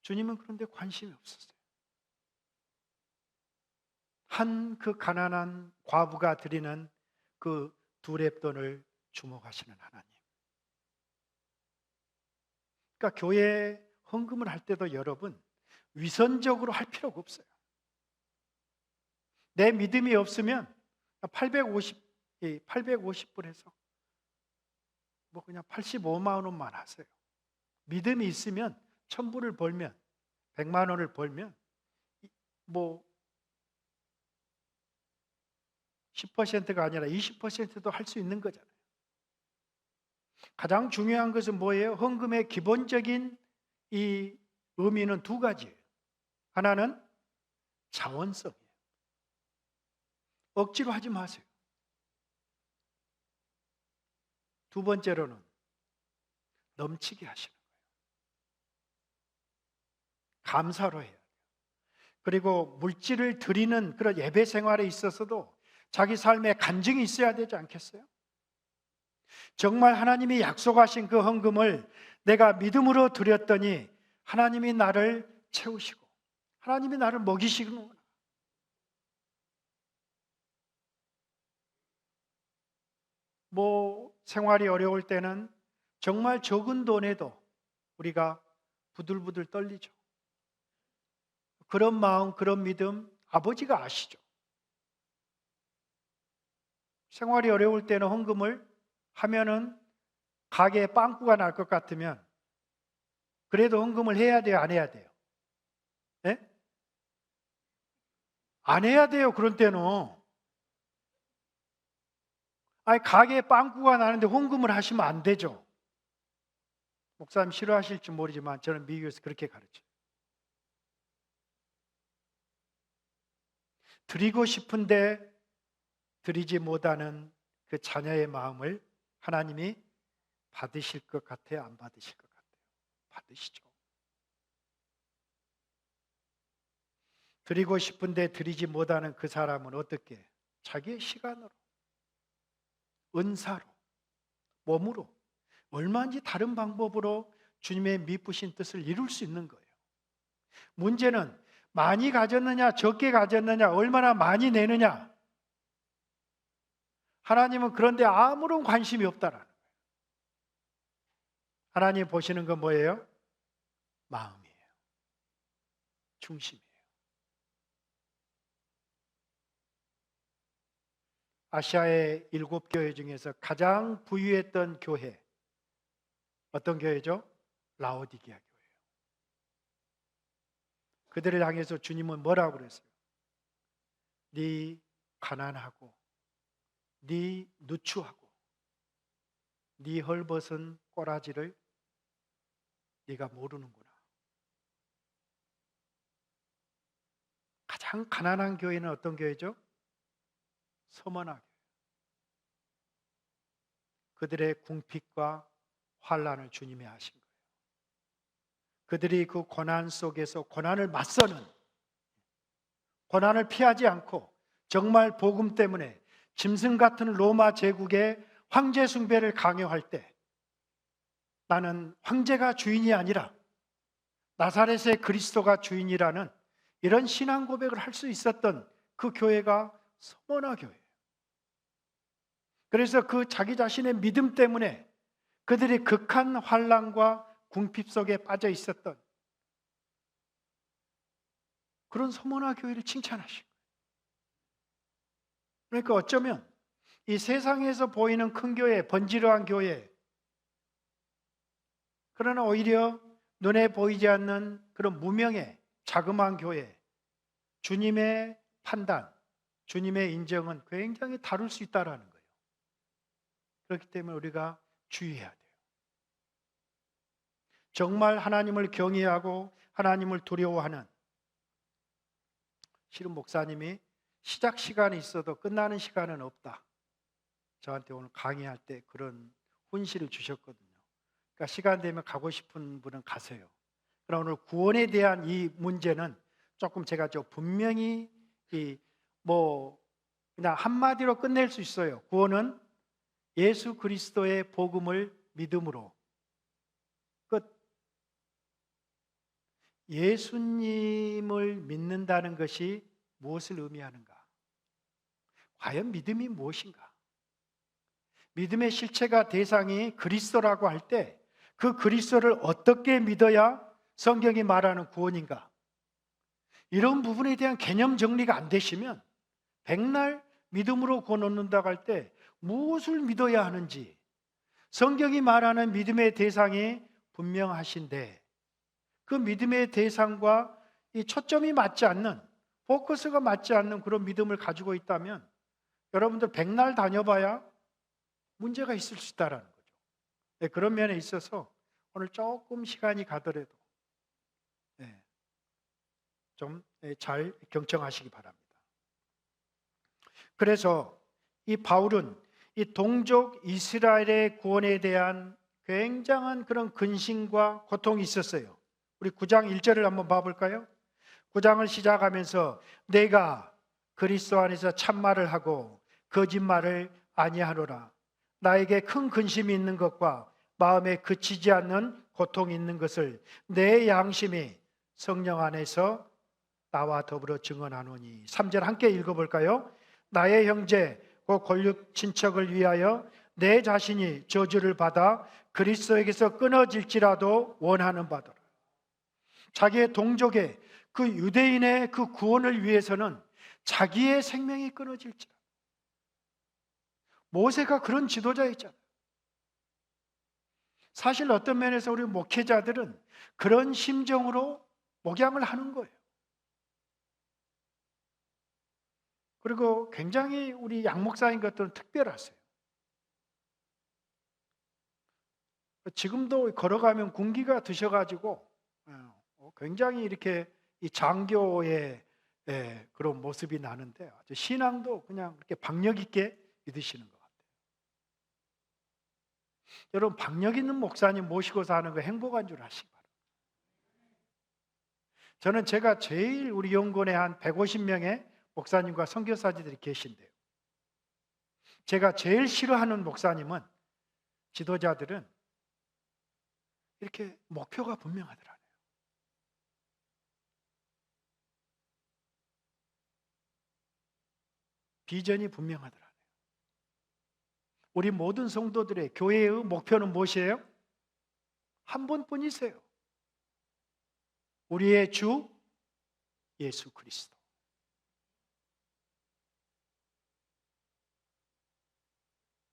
주님은 그런데 관심이 없었어요. 한 그 가난한 과부가 드리는 그 두렙돈을 주목하시는 하나님. 그러니까 교회 헌금을 할 때도 여러분 위선적으로 할 필요가 없어요. 내 믿음이 없으면 850불 해서 뭐 그냥 85만 원만 하세요. 믿음이 있으면 1000불을 벌면 100만 원을 벌면 뭐 10%가 아니라 20%도 할 수 있는 거잖아요. 가장 중요한 것은 뭐예요? 헌금의 기본적인 이 의미는 두 가지예요. 하나는 자원성이에요. 억지로 하지 마세요. 두 번째로는 넘치게 하시는 거예요. 감사로 해야 돼요. 그리고 물질을 드리는 그런 예배 생활에 있어서도 자기 삶에 간증이 있어야 되지 않겠어요? 정말 하나님이 약속하신 그 헌금을 내가 믿음으로 드렸더니 하나님이 나를 채우시고 하나님이 나를 먹이시는구나. 뭐 생활이 어려울 때는 정말 적은 돈에도 우리가 부들부들 떨리죠. 그런 마음, 그런 믿음 아버지가 아시죠. 생활이 어려울 때는 헌금을 하면은 가게에 빵꾸가 날 것 같으면 그래도 헌금을 해야 돼요, 안 해야 돼요? 네? 안 해야 돼요, 그런 때는. 아니, 가게에 빵꾸가 나는데 헌금을 하시면 안 되죠. 목사님 싫어하실지 모르지만 저는 미국에서 그렇게 가르쳐요. 드리고 싶은데 드리지 못하는 그 자녀의 마음을 하나님이 받으실 것 같아요? 안 받으실 것 같아요? 받으시죠. 드리고 싶은데 드리지 못하는 그 사람은 어떻게? 자기의 시간으로, 은사로, 몸으로, 얼마든지 다른 방법으로 주님의 미쁘신 뜻을 이룰 수 있는 거예요. 문제는 많이 가졌느냐, 적게 가졌느냐, 얼마나 많이 내느냐. 하나님은 그런데 아무런 관심이 없다라는 거예요. 하나님 보시는 건 뭐예요? 마음이에요. 중심이에요. 아시아의 7교회 중에서 가장 부유했던 교회, 어떤 교회죠? 라오디게아 교회예요. 그들을 향해서 주님은 뭐라고 그랬어요? 네 가난하고 네 누추하고 네 헐벗은 꼬라지를 네가 모르는구나. 가장 가난한 교회는 어떤 교회죠? 서머나 교회. 그들의 궁핍과 환난을 주님이 하신 거예요. 그들이 그 고난 속에서 고난을 맞서는, 고난을 피하지 않고 정말 복음 때문에 짐승 같은 로마 제국의 황제 숭배를 강요할 때 나는 황제가 주인이 아니라 나사렛의 그리스도가 주인이라는 이런 신앙 고백을 할 수 있었던 그 교회가 서머나 교회예요. 그래서 그 자기 자신의 믿음 때문에 그들이 극한 환난과 궁핍 속에 빠져 있었던 그런 서머나 교회를 칭찬하시고, 그러니까 어쩌면 이 세상에서 보이는 큰 교회, 번지르한 교회, 그러나 오히려 눈에 보이지 않는 그런 무명의 자그마한 교회, 주님의 판단, 주님의 인정은 굉장히 다를 수 있다라는 거예요. 그렇기 때문에 우리가 주의해야 돼요. 정말 하나님을 경외하고 하나님을 두려워하는, 실은 목사님이 시작 시간이 있어도 끝나는 시간은 없다, 저한테 오늘 강의할 때 그런 훈시를 주셨거든요. 그러니까 시간 되면 가고 싶은 분은 가세요. 그러나 오늘 구원에 대한 이 문제는 조금 제가 분명히 그냥 한마디로 끝낼 수 있어요. 구원은 예수 그리스도의 복음을 믿음으로 끝. 예수님을 믿는다는 것이 무엇을 의미하는가? 과연 믿음이 무엇인가? 믿음의 실체가 대상이 그리스도라고 할 때 그 그리스도를 어떻게 믿어야 성경이 말하는 구원인가? 이런 부분에 대한 개념 정리가 안 되시면 백날 믿음으로 구원 얻는다고 할 때 무엇을 믿어야 하는지, 성경이 말하는 믿음의 대상이 분명하신데 그 믿음의 대상과 이 초점이 맞지 않는, 포커스가 맞지 않는 그런 믿음을 가지고 있다면 여러분들 백날 다녀봐야 문제가 있을 수 있다는 거죠. 네, 그런 면에 있어서 오늘 조금 시간이 가더라도 좀 잘 경청하시기 바랍니다. 그래서 이 바울은 이 동족 이스라엘의 구원에 대한 굉장한 그런 근심과 고통이 있었어요. 우리 9장 1절을 한번 봐볼까요? 9장을 시작하면서 내가 그리스도 안에서 참말을 하고 거짓말을 아니하노라. 나에게 큰 근심이 있는 것과 마음에 그치지 않는 고통이 있는 것을 내 양심이 성령 안에서 나와 더불어 증언하노니. 3절 함께 읽어볼까요? 나의 형제 그 권력 친척을 위하여 내 자신이 저주를 받아 그리스도에게서 끊어질지라도 원하는 바더라. 자기의 동족의 그 유대인의 그 구원을 위해서는 자기의 생명이 끊어질지라. 모세가 그런 지도자였잖아요. 사실 어떤 면에서 우리 목회자들은 그런 심정으로 목양을 하는 거예요. 그리고 굉장히 우리 양목사인 것들은 특별하세요. 지금도 걸어가면 군기가 드셔가지고 굉장히 이렇게 이 장교의 그런 모습이 나는데 아주 신앙도 그냥 이렇게 박력 있게 믿으시는 것 같아요. 여러분, 박력 있는 목사님 모시고 사는 거 행복한 줄 아시기 바랍니다. 저는 제가 제일 우리 연구원에 한 150명의 목사님과 선교사님들이 계신데요. 제가 제일 싫어하는 목사님은, 지도자들은 이렇게 목표가 분명하더라고요. 비전이 분명하더라고요. 우리 모든 성도들의 교회의 목표는 무엇이에요? 한 분뿐이세요. 우리의 주 예수 그리스도.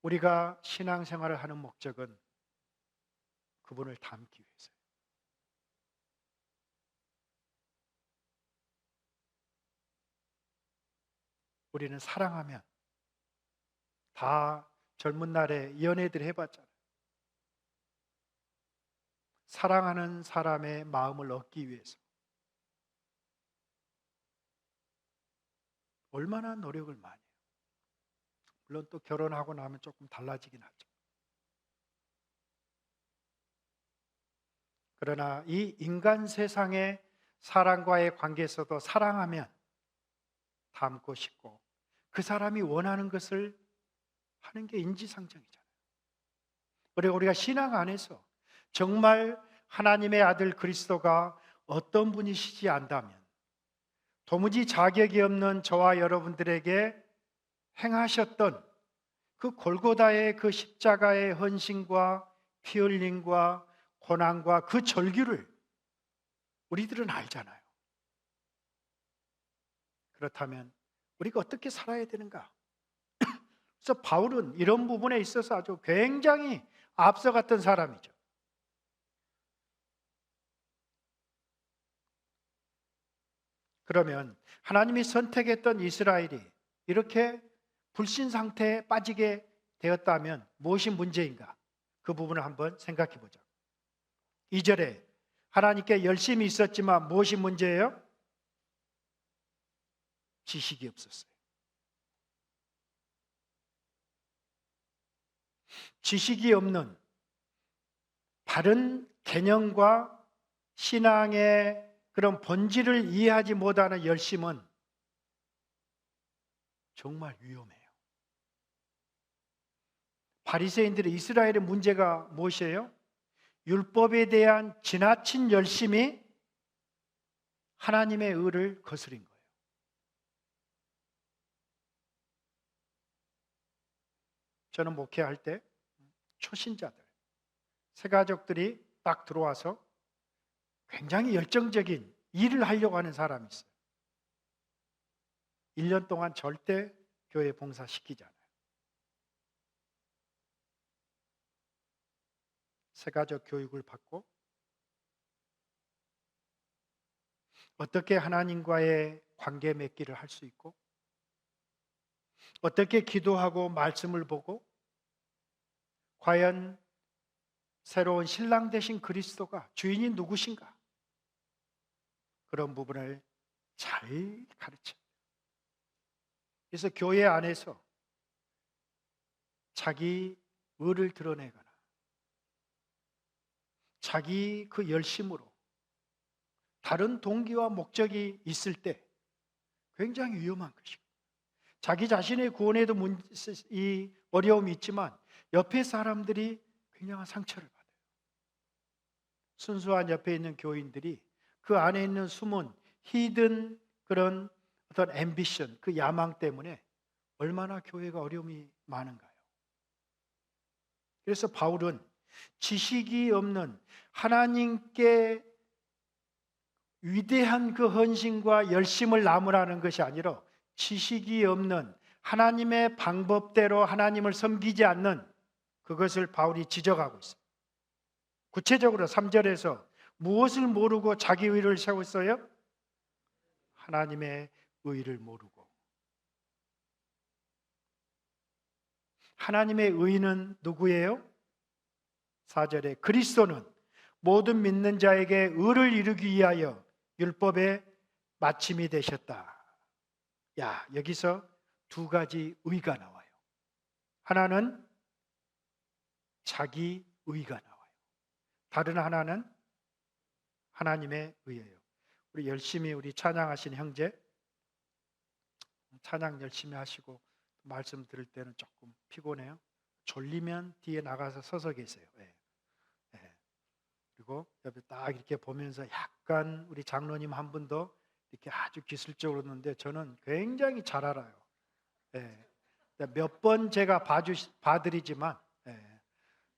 우리가 신앙생활을 하는 목적은 그분을 닮기 위해서예요. 우리는 사랑하면, 다 젊은 날에 연애들 해봤잖아요. 사랑하는 사람의 마음을 얻기 위해서 얼마나 노력을 많이 해요. 물론 또 결혼하고 나면 조금 달라지긴 하죠. 그러나 이 인간 세상의 사람과의 관계에서도 사랑하면 닮고 싶고 그 사람이 원하는 것을 하는 게 인지상정이잖아요. 그리고 우리가 신앙 안에서 정말 하나님의 아들 그리스도가 어떤 분이시지 안다면 도무지 자격이 없는 저와 여러분들에게 행하셨던 그 골고다의 그 십자가의 헌신과 피 흘림과 고난과 그 절규를 우리들은 알잖아요. 그렇다면 우리가 어떻게 살아야 되는가? 그래서 바울은 이런 부분에 있어서 아주 굉장히 앞서갔던 사람이죠. 그러면 하나님이 선택했던 이스라엘이 이렇게 불신 상태에 빠지게 되었다면 무엇이 문제인가? 그 부분을 한번 생각해 보자. 2절에 하나님께 열심히 있었지만 무엇이 문제예요? 지식이 없었어요. 지식이 없는 바른 개념과 신앙의 그런 본질을 이해하지 못하는 열심은 정말 위험해요. 바리새인들의 이스라엘의 문제가 무엇이에요? 율법에 대한 지나친 열심이 하나님의 의를 거스린 거예요. 저는 목회할 때 초신자들, 새가족들이 딱 들어와서 굉장히 열정적인 일을 하려고 하는 사람이 있어요. 1년 동안 절대 교회 봉사시키지 않아요. 새가족 교육을 받고 어떻게 하나님과의 관계 맺기를 할 수 있고 어떻게 기도하고 말씀을 보고 과연 새로운 신랑 되신 그리스도가 주인이 누구신가? 그런 부분을 잘 가르쳐요. 그래서 교회 안에서 자기 의를 드러내거나 자기 그 열심으로 다른 동기와 목적이 있을 때 굉장히 위험한 것이고 자기 자신의 구원에도 이 어려움이 있지만 옆에 사람들이 굉장한 상처를 받아요. 순수한 옆에 있는 교인들이 그 안에 있는 숨은 히든 그런 어떤 앰비션, 그 야망 때문에 얼마나 교회가 어려움이 많은가요? 그래서 바울은 지식이 없는 하나님께 위대한 그 헌신과 열심을 나무라는 것이 아니라 지식이 없는 하나님의 방법대로 하나님을 섬기지 않는 그것을 바울이 지적하고 있어요. 구체적으로 3절에서 무엇을 모르고 자기 의를 세웠어요? 하나님의 의를 모르고. 하나님의 의는 누구예요? 4절에 그리스도는 모든 믿는 자에게 의를 이루기 위하여 율법의 마침이 되셨다. 야, 여기서 두 가지 의가 나와요. 하나는 자기 의가 나와요. 다른 하나는 하나님의 의예요. 우리 열심히 우리 찬양하신 형제, 찬양 열심히 하시고 말씀 들을 때는 조금 피곤해요. 졸리면 뒤에 나가서 서서 계세요. 네. 네. 그리고 옆에 딱 이렇게 보면서 약간 우리 장로님 한 분도 이렇게 아주 기술적으로 했는데 저는 굉장히 잘 알아요. 네. 몇 번 제가 봐드리지만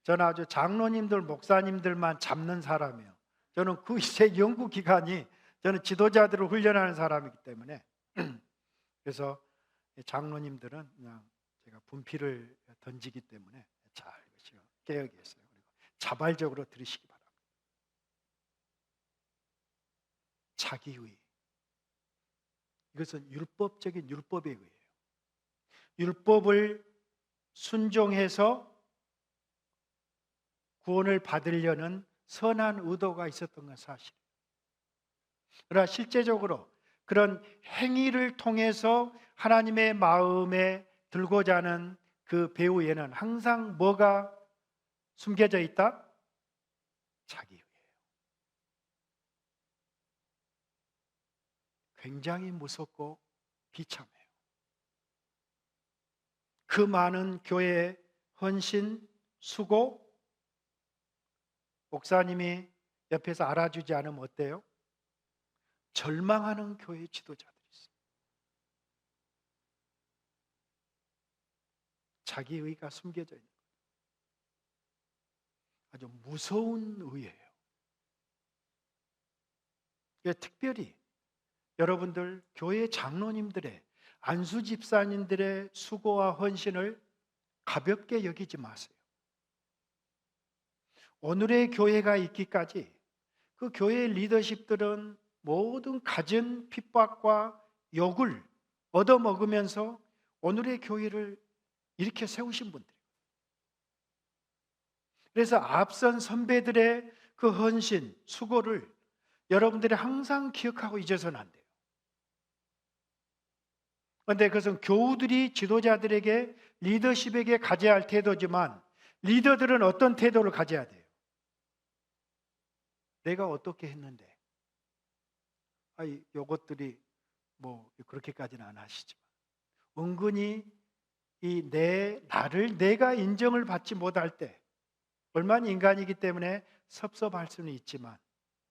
저는 아주 장로님들, 목사님들만 잡는 사람이에요. 저는 그 제 연구 기간이 저는 지도자들을 훈련하는 사람이기 때문에 그래서 장로님들은 그냥 제가 분필을 던지기 때문에 잘 깨어있어요. 그리고 자발적으로 들으시기 바랍니다. 자기의 이것은 율법적인 율법에 의해요. 율법을 순종해서 구원을 받으려는 선한 의도가 있었던 건 사실이에요. 그러나 실제적으로 그런 행위를 통해서 하나님의 마음에 들고자 하는 그 배후에는 항상 뭐가 숨겨져 있다? 자기의예요. 굉장히 무섭고 비참해요. 그 많은 교회의 헌신, 수고, 목사님이 옆에서 알아주지 않으면 어때요? 절망하는 교회 지도자들이 있어요. 자기의가 숨겨져 있는 거예요. 아주 무서운 의예요. 특별히 여러분들 교회 장로님들의 안수 집사님들의 수고와 헌신을 가볍게 여기지 마세요. 오늘의 교회가 있기까지 그 교회의 리더십들은 모든 갖은 핍박과 욕을 얻어먹으면서 오늘의 교회를 이렇게 세우신 분들. 그래서 앞선 선배들의 그 헌신, 수고를 여러분들이 항상 기억하고 잊어서는 안 돼요. 그런데 그것은 교우들이 지도자들에게, 리더십에게 가져야 할 태도지만 리더들은 어떤 태도를 가져야 돼요? 내가 어떻게 했는데, 요것들이 뭐 그렇게까지는 안 하시지만 은근히 나를 내가 인정을 받지 못할 때, 얼마나 인간이기 때문에 섭섭할 수는 있지만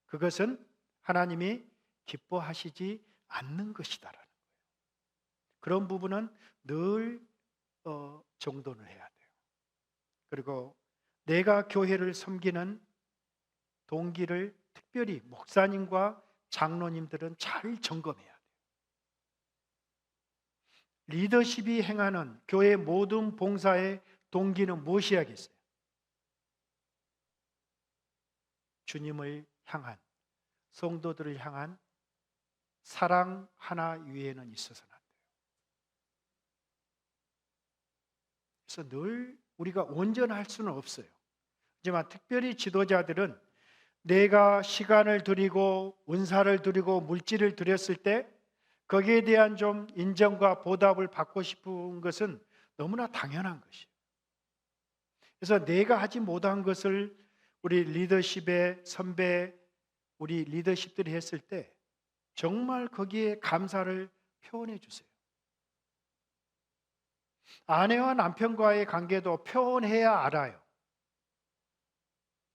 그것은 하나님이 기뻐하시지 않는 것이다라는 거예요. 그런 부분은 늘 정돈을 해야 돼요. 그리고 내가 교회를 섬기는 동기를 특별히 목사님과 장로님들은 잘 점검해야 돼요. 리더십이 행하는 교회 모든 봉사의 동기는 무엇이야겠어요? 주님을 향한, 성도들을 향한 사랑 하나 위에는 있어서는 안 돼요. 그래서 늘 우리가 온전할 수는 없어요. 하지만 특별히 지도자들은 내가 시간을 들이고 은사를 들이고 물질을 들였을 때 거기에 대한 좀 인정과 보답을 받고 싶은 것은 너무나 당연한 것이에요. 그래서 내가 하지 못한 것을 우리 리더십의 선배, 우리 리더십들이 했을 때 정말 거기에 감사를 표현해 주세요. 아내와 남편과의 관계도 표현해야 알아요.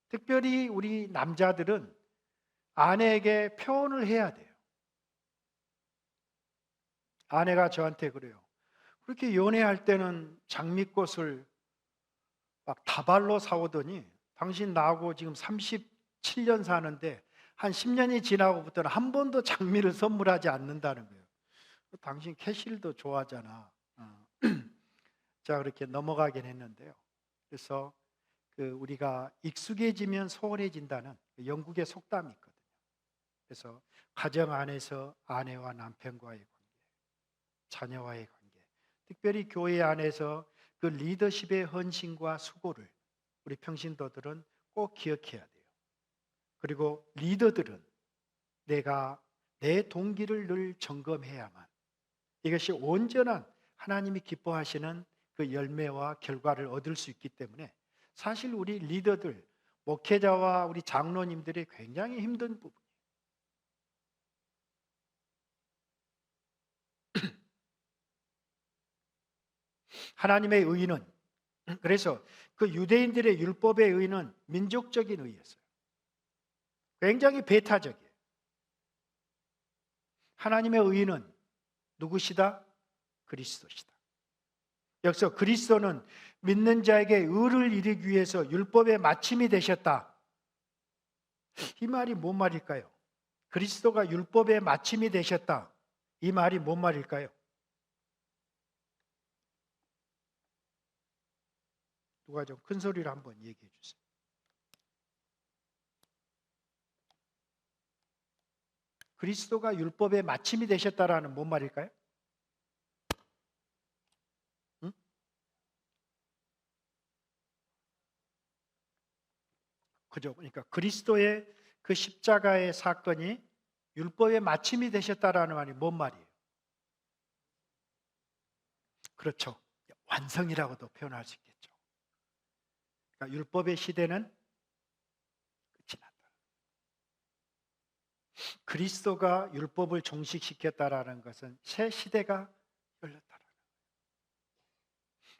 특별히 우리 남자들은 아내에게 표현을 해야 돼요. 아내가 저한테 그래요. 그렇게 연애할 때는 장미꽃을 막 다발로 사오더니 당신 나하고 지금 37년 사는데 한 10년이 지나고부터는 한 번도 장미를 선물하지 않는다는 거예요. 당신 캐실도 좋아하잖아. 자, 그렇게 넘어가긴 했는데요. 그래서 우리가 익숙해지면 소홀해진다는 영국의 속담이 있거든요. 그래서 가정 안에서 아내와 남편과의 관계, 자녀와의 관계, 특별히 교회 안에서 그 리더십의 헌신과 수고를 우리 평신도들은 꼭 기억해야 돼요. 그리고 리더들은 내 동기를 늘 점검해야만 이것이 온전한 하나님이 기뻐하시는 그 열매와 결과를 얻을 수 있기 때문에 사실 우리 리더들, 목회자와 우리 장로님들이 굉장히 힘든 부분이에요. 하나님의 의는, 그래서 그 유대인들의 율법의 의는 민족적인 의였어요. 굉장히 배타적이에요. 하나님의 의는 누구시다? 그리스도시다. 여기서 그리스도는 믿는 자에게 의를 이루기 위해서 율법의 마침이 되셨다. 이 말이 뭔 말일까요? 그리스도가 율법의 마침이 되셨다. 이 말이 뭔 말일까요? 누가 좀 큰 소리로 한번 얘기해 주세요. 그리스도가 율법의 마침이 되셨다라는 뭔 말일까요? 응? 그죠? 그러니까 그리스도의 그 십자가의 사건이 율법의 마침이 되셨다라는 말이 뭔 말이에요? 그렇죠. 완성이라고도 표현할 수 있겠죠. 그러니까 율법의 시대는 끝이 났다. 그리스도가 율법을 종식시켰다라는 것은 새 시대가 열렸다라는 거예요.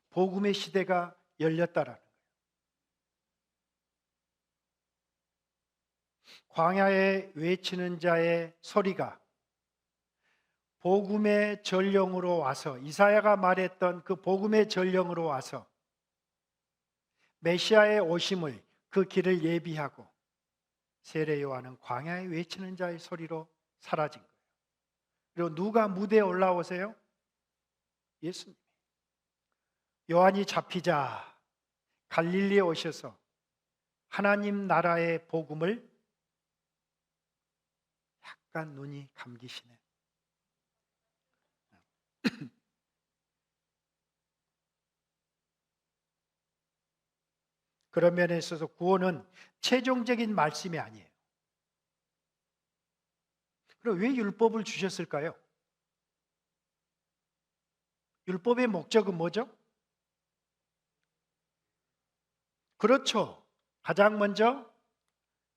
복음의 시대가 열렸다라는 거예요. 광야에 외치는 자의 소리가 복음의 전령으로 와서, 이사야가 말했던 그 복음의 전령으로 와서 메시아의 오심을, 그 길을 예비하고 세례 요한은 광야에 외치는 자의 소리로 사라진 거예요. 그리고 누가 무대에 올라오세요? 예수님. 요한이 잡히자 갈릴리에 오셔서 하나님 나라의 복음을 약간 눈이 감기시네. 그런 면에 있어서 구원은 최종적인 말씀이 아니에요. 그럼 왜 율법을 주셨을까요? 율법의 목적은 뭐죠? 그렇죠. 가장 먼저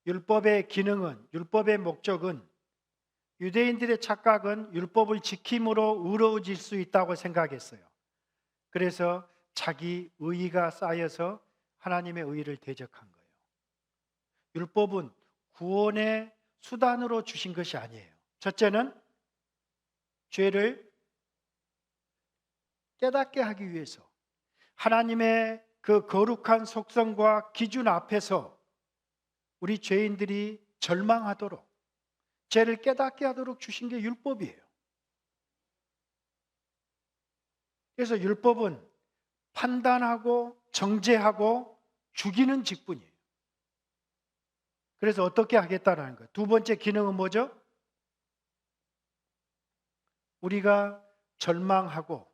율법의 기능은, 율법의 목적은, 유대인들의 착각은 율법을 지킴으로 의로워질 수 있다고 생각했어요. 그래서 자기 의의가 쌓여서 하나님의 의의를 대적한 거예요. 율법은 구원의 수단으로 주신 것이 아니에요. 첫째는 죄를 깨닫게 하기 위해서, 하나님의 그 거룩한 속성과 기준 앞에서 우리 죄인들이 절망하도록, 죄를 깨닫게 하도록 주신 게 율법이에요. 그래서 율법은 판단하고 정죄하고 죽이는 직분이에요. 그래서 어떻게 하겠다는 거예요. 두 번째 기능은 뭐죠? 우리가 절망하고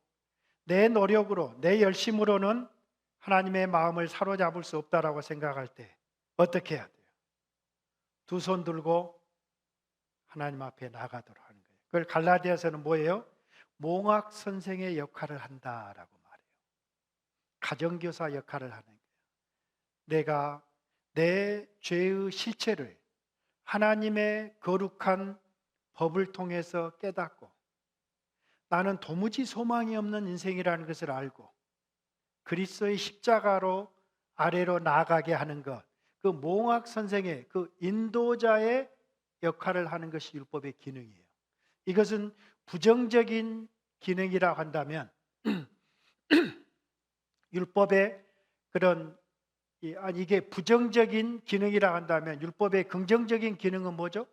내 노력으로, 내 열심으로는 하나님의 마음을 사로잡을 수 없다라고 생각할 때 어떻게 해야 돼요? 두 손 들고 하나님 앞에 나가도록 하는 거예요. 그걸 갈라디아서는 뭐예요? 몽학 선생의 역할을 한다라고 말해요. 가정교사 역할을 하는 거예요. 내가 내 죄의 실체를 하나님의 거룩한 법을 통해서 깨닫고 나는 도무지 소망이 없는 인생이라는 것을 알고 그리스도의 십자가로 아래로 나아가게 하는 것, 그 몽학 선생의 그 인도자의 역할을 하는 것이 율법의 기능이에요. 이것은 부정적인 기능이라고 한다면 율법의 그런 이게 부정적인 기능이라고 한다면 율법의 긍정적인 기능은 뭐죠?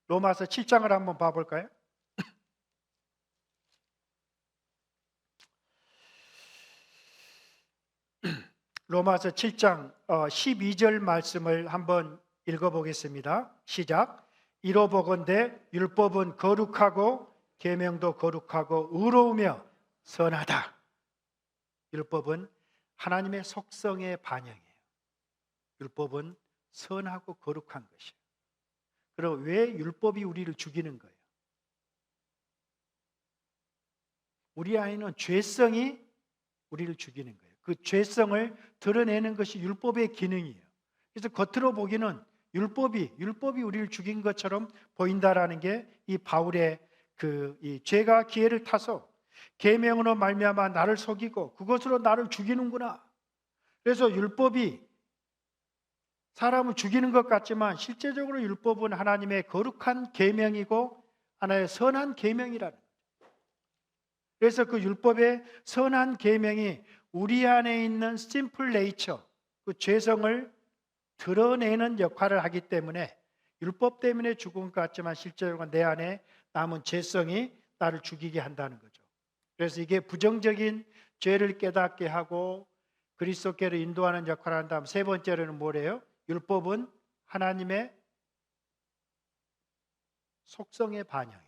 로마서 7장을 한번 봐볼까요? 로마서 7장 12절 말씀을 한번 읽어보겠습니다. 시작. 이로보건대 율법은 거룩하고 계명도 거룩하고 의로우며 선하다. 율법은 하나님의 속성의 반영이에요. 율법은 선하고 거룩한 것이에요. 그럼 왜 율법이 우리를 죽이는 거예요? 우리 안에는 죄성이 우리를 죽이는 거예요. 그 죄성을 드러내는 것이 율법의 기능이에요. 그래서 겉으로 보기는 율법이 우리를 죽인 것처럼 보인다라는 게 이 바울의 이 죄가 기회를 타서 계명으로 말미암아 나를 속이고 그것으로 나를 죽이는구나. 그래서 율법이 사람을 죽이는 것 같지만 실제적으로 율법은 하나님의 거룩한 계명이고 하나의 선한 계명이라는 거죠. 그래서 그 율법의 선한 계명이 우리 안에 있는 심플 네이처, 그 죄성을 드러내는 역할을 하기 때문에 율법 때문에 죽은 것 같지만 실제로 내 안에 남은 죄성이 나를 죽이게 한다는 거죠. 그래서 이게 부정적인 죄를 깨닫게 하고 그리스도께로 인도하는 역할을 한다면 세 번째로는 뭐래요? 율법은 하나님의 속성의 반영이에요.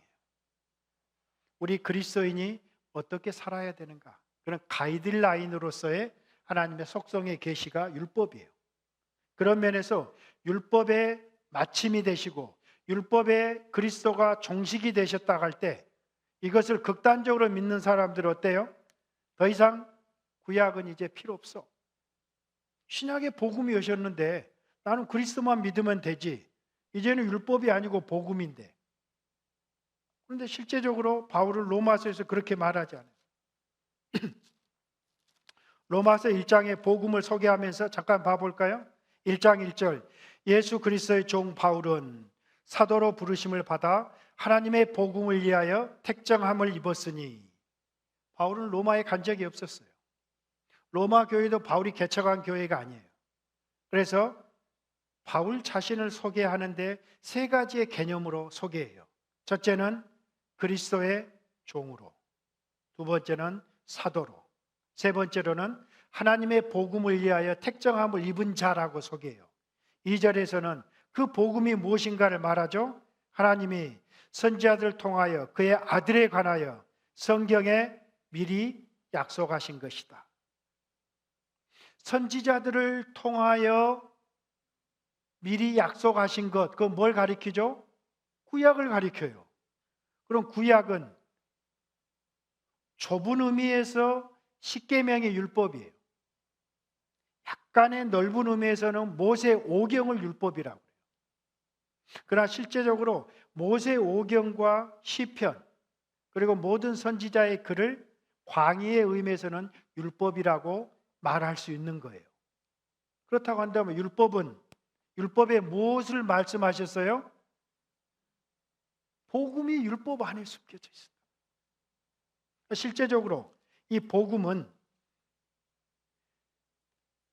우리 그리스도인이 어떻게 살아야 되는가? 그런 가이드라인으로서의 하나님의 속성의 계시가 율법이에요. 그런 면에서 율법의 마침이 되시고 율법의 그리스도가 종식이 되셨다고 할 때 이것을 극단적으로 믿는 사람들 어때요? 더 이상 구약은 이제 필요 없어. 신약의 복음이 오셨는데 나는 그리스도만 믿으면 되지. 이제는 율법이 아니고 복음인데. 그런데 실제적으로 바울은 로마서에서 그렇게 말하지 않아요. 로마서 1장의 복음을 소개하면서 잠깐 봐볼까요? 1장 1절 예수 그리스도의 종 바울은 사도로 부르심을 받아 하나님의 복음을 위하여 택정함을 입었으니 바울은 로마에 간 적이 없었어요. 로마 교회도 바울이 개척한 교회가 아니에요. 그래서 바울 자신을 소개하는데 세 가지의 개념으로 소개해요. 첫째는 그리스도의 종으로, 두 번째는 사도로, 세 번째로는 하나님의 복음을 위하여 택정함을 입은 자라고 소개해요. 2절에서는 그 복음이 무엇인가를 말하죠. 하나님이 선지자들을 통하여 그의 아들에 관하여 성경에 미리 약속하신 것이다. 선지자들을 통하여 미리 약속하신 것, 그건 뭘 가리키죠? 구약을 가리켜요. 그럼 구약은 좁은 의미에서 십계명의 율법이에요. 약간의 넓은 의미에서는 모세 오경을 율법이라고 해요. 그러나 실제적으로 모세 오경과 시편 그리고 모든 선지자의 글을 광의의 의미에서는 율법이라고 말할 수 있는 거예요. 그렇다고 한다면 율법에 무엇을 말씀하셨어요? 복음이 율법 안에 숨겨져 있습니다. 실제적으로 이 복음은,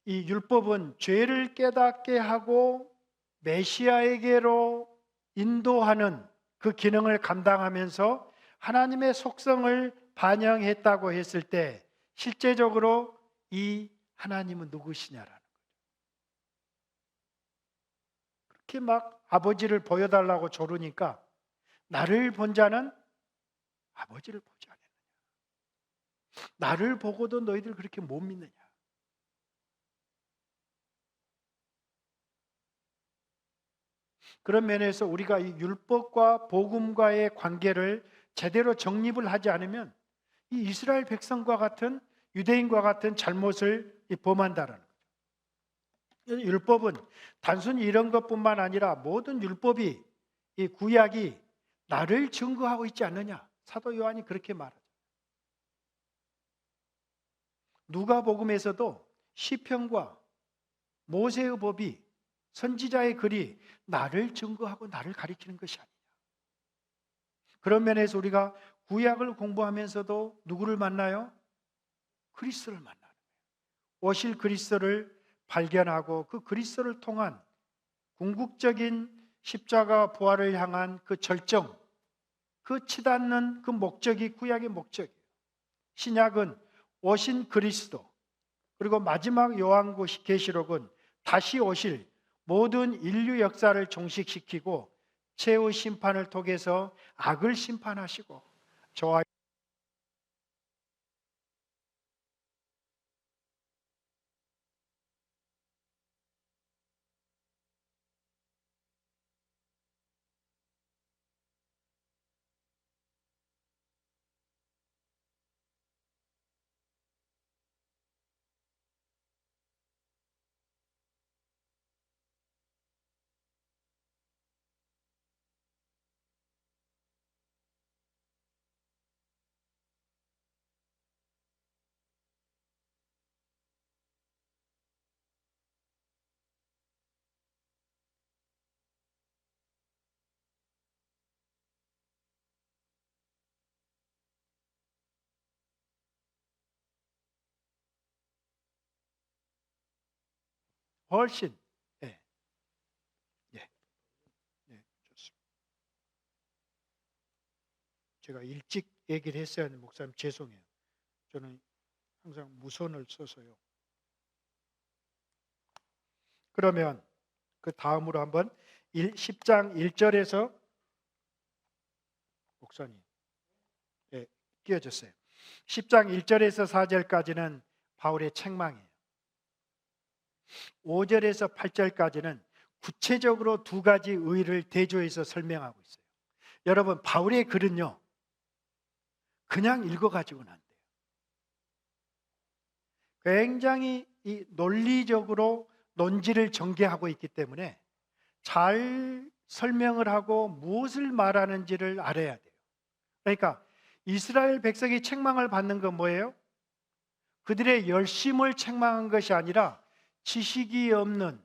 이 율법은 죄를 깨닫게 하고 메시아에게로 인도하는 그 기능을 감당하면서 하나님의 속성을 반영했다고 했을 때 실제적으로 이 하나님은 누구시냐라는 거예요. 그렇게 막 아버지를 보여달라고 조르니까 나를 본 자는 아버지를 보지 않았느냐. 나를 보고도 너희들 그렇게 못 믿느냐. 그런 면에서 우리가 이 율법과 복음과의 관계를 제대로 정립을 하지 않으면 이 이스라엘 백성과 같은 유대인과 같은 잘못을 범한다는 거죠. 율법은 단순히 이런 것뿐만 아니라 모든 율법이, 이 구약이 나를 증거하고 있지 않느냐. 사도 요한이 그렇게 말하죠. 누가복음에서도 시편과 모세의 법이, 선지자의 글이 나를 증거하고 나를 가리키는 것이 아니냐. 그런 면에서 우리가 구약을 공부하면서도 누구를 만나요? 그리스도를 만나는 거예요. 오실 그리스도를 발견하고 그 그리스도를 통한 궁극적인 십자가 부활을 향한 그 절정, 그 치닫는 그 목적이 구약의 목적이에요. 신약은 오신 그리스도, 그리고 마지막 요한계시록은 다시 오실 모든 인류 역사를 종식시키고 최후 심판을 통해서 악을 심판하시고 저와 훨씬 예, 예, 예, 좋습니다. 제가 일찍 얘기를 했어야 하는 목사님 죄송해요. 저는 항상 무선을 써서요. 그러면 그 다음으로 한번 10장 1절에서 목사님 예, 끼워졌어요. 10장 1절에서 4절까지는 바울의 책망이에요. 5절에서 8절까지는 구체적으로 두 가지 의의를 대조해서 설명하고 있어요. 여러분, 바울의 글은요, 그냥 읽어가지고는 안 돼요. 굉장히 이 논리적으로 논지를 전개하고 있기 때문에 잘 설명을 하고 무엇을 말하는지를 알아야 돼요. 그러니까 이스라엘 백성이 책망을 받는 건 뭐예요? 그들의 열심을 책망한 것이 아니라 지식이 없는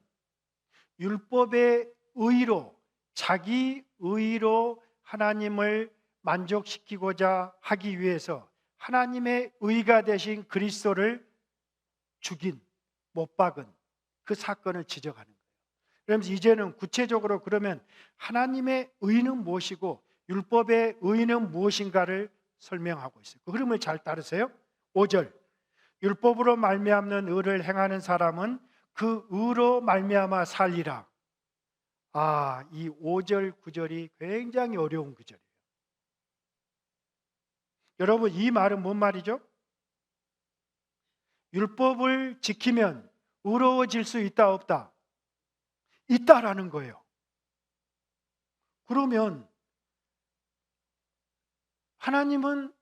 율법의 의로, 자기 의로 하나님을 만족시키고자 하기 위해서 하나님의 의가 되신 그리스도를 죽인, 못 박은 그 사건을 지적하는 거예요. 그러면서 이제는 구체적으로 그러면 하나님의 의는 무엇이고 율법의 의는 무엇인가를 설명하고 있어요. 그 흐름을 잘 따르세요. 5절, 율법으로 말미암는 의를 행하는 사람은 그 의로 말미암아 살리라. 이 5절, 9절이 굉장히 어려운 구절이에요. 여러분, 이 말은 뭔 말이죠? 율법을 지키면 의로워질 수 있다, 없다? 있다라는 거예요. 그러면 하나님은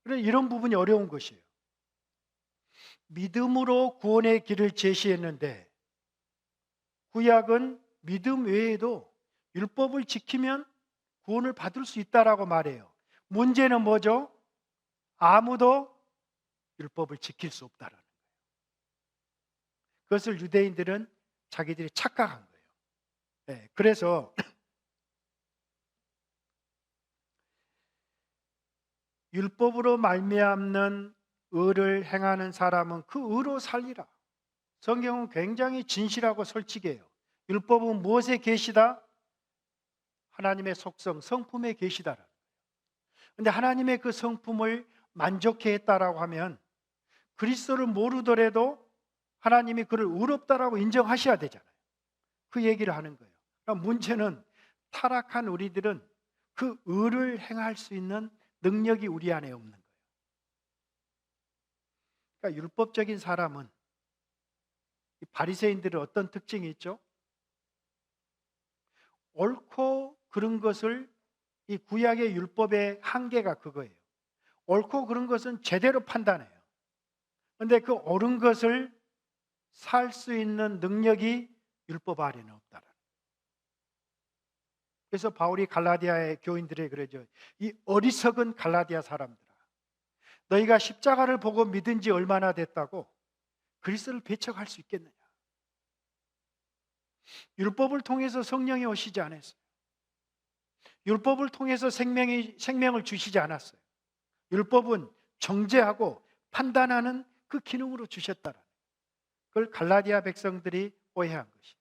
이런 부분이 어려운 것이에요. 믿음으로 구원의 길을 제시했는데 구약은 믿음 외에도 율법을 지키면 구원을 받을 수 있다라고 말해요. 문제는 뭐죠? 아무도 율법을 지킬 수 없다라는 거예요. 그것을 유대인들은 자기들이 착각한 거예요. 네, 그래서 율법으로 말미암는 의를 행하는 사람은 그 의로 살리라. 성경은 굉장히 진실하고 솔직해요. 율법은 무엇에 계시다? 하나님의 속성, 성품에 계시다. 그런데 하나님의 그 성품을 만족해 했다라고 하면 그리스도를 모르더라도 하나님이 그를 의롭다라고 인정하셔야 되잖아요. 그 얘기를 하는 거예요. 그러니까 문제는 타락한 우리들은 그 의를 행할 수 있는 능력이 우리 안에 없는 거예요. 그러니까 율법적인 사람은 바리새인들은 어떤 특징이 있죠? 옳고 그른 것을 이 구약의 율법의 한계가 그거예요. 옳고 그른 것은 제대로 판단해요. 그런데 그 옳은 것을 살 수 있는 능력이 율법 아래는 없다라는. 그래서 바울이 갈라디아의 교인들에게 그러죠. 이 어리석은 갈라디아 사람들아, 너희가 십자가를 보고 믿은 지 얼마나 됐다고 그리스도를 배척할 수 있겠느냐? 율법을 통해서 성령이 오시지 않았어요. 율법을 통해서 생명을 주시지 않았어요. 율법은 정죄하고 판단하는 그 기능으로 주셨다라는. 그걸 갈라디아 백성들이 오해한 것이에요.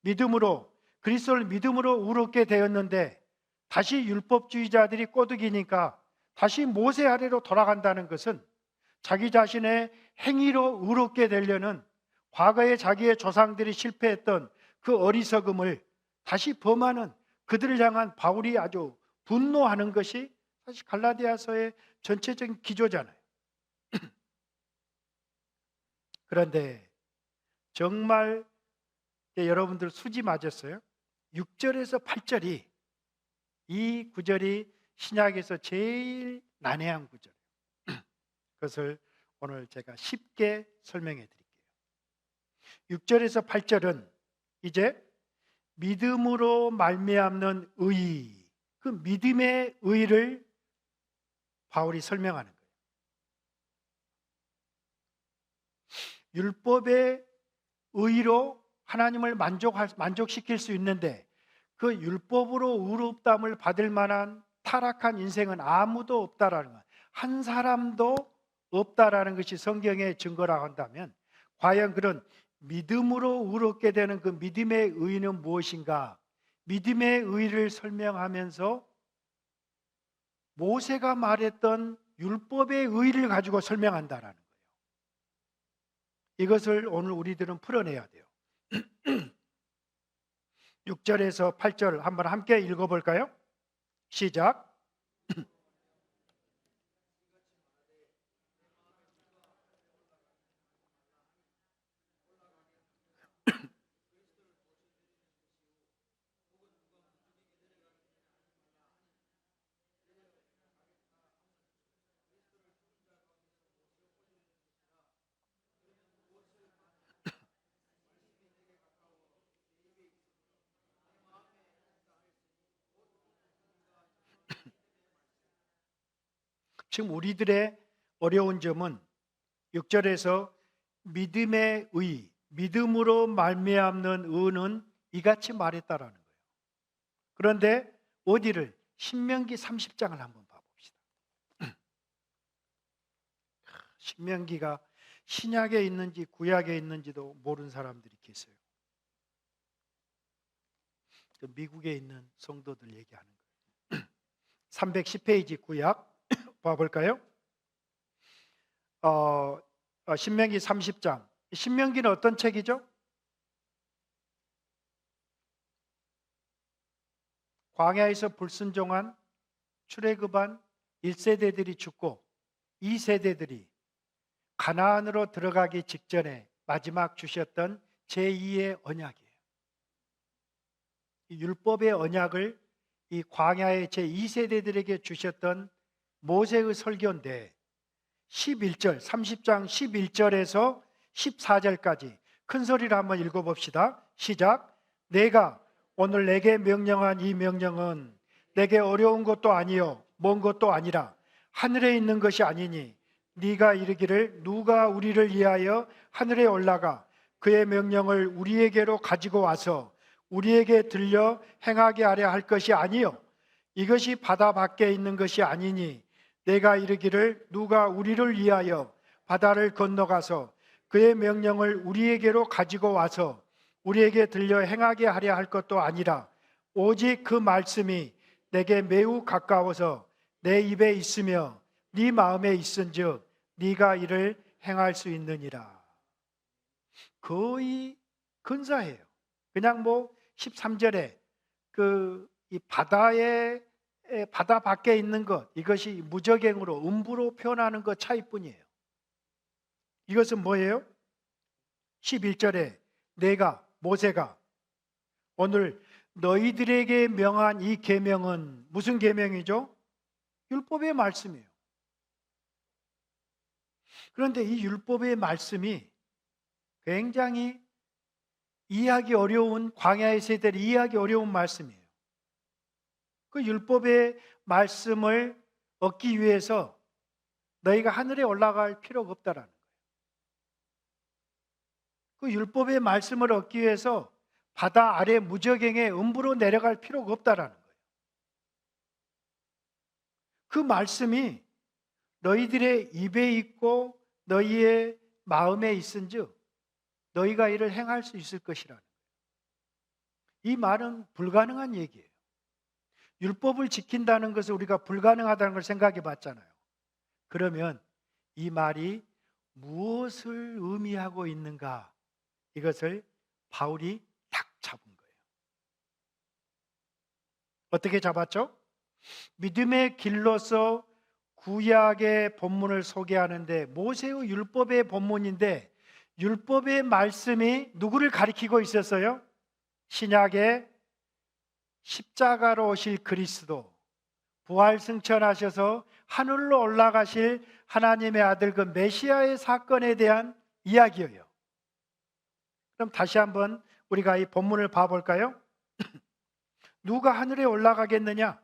믿음으로, 그리스도를 믿음으로 의롭게 되었는데 다시 율법주의자들이 꼬드기니까 다시 모세 아래로 돌아간다는 것은 자기 자신의 행위로 의롭게 되려는 과거에 자기의 조상들이 실패했던 그 어리석음을 다시 범하는 그들을 향한 바울이 아주 분노하는 것이 사실 갈라디아서의 전체적인 기조잖아요. 그런데 정말 여러분들 수지 맞았어요? 6절에서 8절이, 이 구절이 신약에서 제일 난해한 구절이에요. 그것을 오늘 제가 쉽게 설명해 드릴게요. 6절에서 8절은 이제 믿음으로 말미암는 의, 그 믿음의 의를 바울이 설명하는 거예요. 율법의 의로 하나님을 만족시킬 수 있는데 그 율법으로 의롭다함을 받을 만한 타락한 인생은 아무도 없다라는 것, 한 사람도 없다라는 것이 성경의 증거라고 한다면 과연 그런 믿음으로 의롭게 되는 그 믿음의 의는 무엇인가? 믿음의 의를 설명하면서 모세가 말했던 율법의 의를 가지고 설명한다라는 거예요. 이것을 오늘 우리들은 풀어내야 돼요. 6절에서 8절 한번 함께 읽어볼까요? 시작. 지금 우리들의 어려운 점은 6절에서 믿음의 의, 믿음으로 말미암는 의는 이같이 말했다라는 거예요. 그런데 어디를? 신명기 30장을 한번 봐봅시다. 신명기가 신약에 있는지 구약에 있는지도 모르는 사람들이 계세요. 미국에 있는 성도들 얘기하는 거예요. 310페이지 구약 봐볼까요? 신명기 30장. 신명기는 어떤 책이죠? 광야에서 불순종한 출애굽한 1세대들이 죽고 2세대들이 가나안으로 들어가기 직전에 마지막 주셨던 제2의 언약이에요. 이 율법의 언약을 이 광야의 제2세대들에게 주셨던 모세의 설교인데 11절, 30장 11절에서 14절까지 큰 소리로 한번 읽어봅시다. 시작. 내가 오늘 내게 명령한 이 명령은 내게 어려운 것도 아니요 먼 것도 아니라 하늘에 있는 것이 아니니 네가 이르기를 누가 우리를 위하여 하늘에 올라가 그의 명령을 우리에게로 가지고 와서 우리에게 들려 행하게 하려 할 것이 아니요 이것이 바다 밖에 있는 것이 아니니 내가 이르기를 누가 우리를 위하여 바다를 건너가서 그의 명령을 우리에게로 가지고 와서 우리에게 들려 행하게 하려 할 것도 아니라 오직 그 말씀이 내게 매우 가까워서 내 입에 있으며 네 마음에 있은즉 네가 이를 행할 수 있느니라. 거의 근사해요. 그냥 뭐 13절에 이 바다 밖에 있는 것, 이것이 무적행으로 음부로 표현하는 것 차이뿐이에요. 이것은 뭐예요? 11절에 내가 모세가 오늘 너희들에게 명한 이 계명은 무슨 계명이죠? 율법의 말씀이에요. 그런데 이 율법의 말씀이 굉장히 이해하기 어려운, 광야의 세대들이 이해하기 어려운 말씀이에요. 그 율법의 말씀을 얻기 위해서 너희가 하늘에 올라갈 필요가 없다라는 거예요. 그 율법의 말씀을 얻기 위해서 바다 아래 무적행에 음부로 내려갈 필요가 없다라는 거예요. 그 말씀이 너희들의 입에 있고 너희의 마음에 있은즉 너희가 이를 행할 수 있을 것이라는 거예요. 이 말은 불가능한 얘기예요. 율법을 지킨다는 것을 우리가 불가능하다는 걸 생각해 봤잖아요. 그러면 이 말이 무엇을 의미하고 있는가? 이것을 바울이 딱 잡은 거예요. 어떻게 잡았죠? 믿음의 길로서 구약의 본문을 소개하는데 모세의 율법의 본문인데 율법의 말씀이 누구를 가리키고 있었어요? 신약의 십자가로 오실 그리스도, 부활 승천하셔서 하늘로 올라가실 하나님의 아들 그 메시아의 사건에 대한 이야기예요. 그럼 다시 한번 우리가 이 본문을 봐볼까요? 누가 하늘에 올라가겠느냐?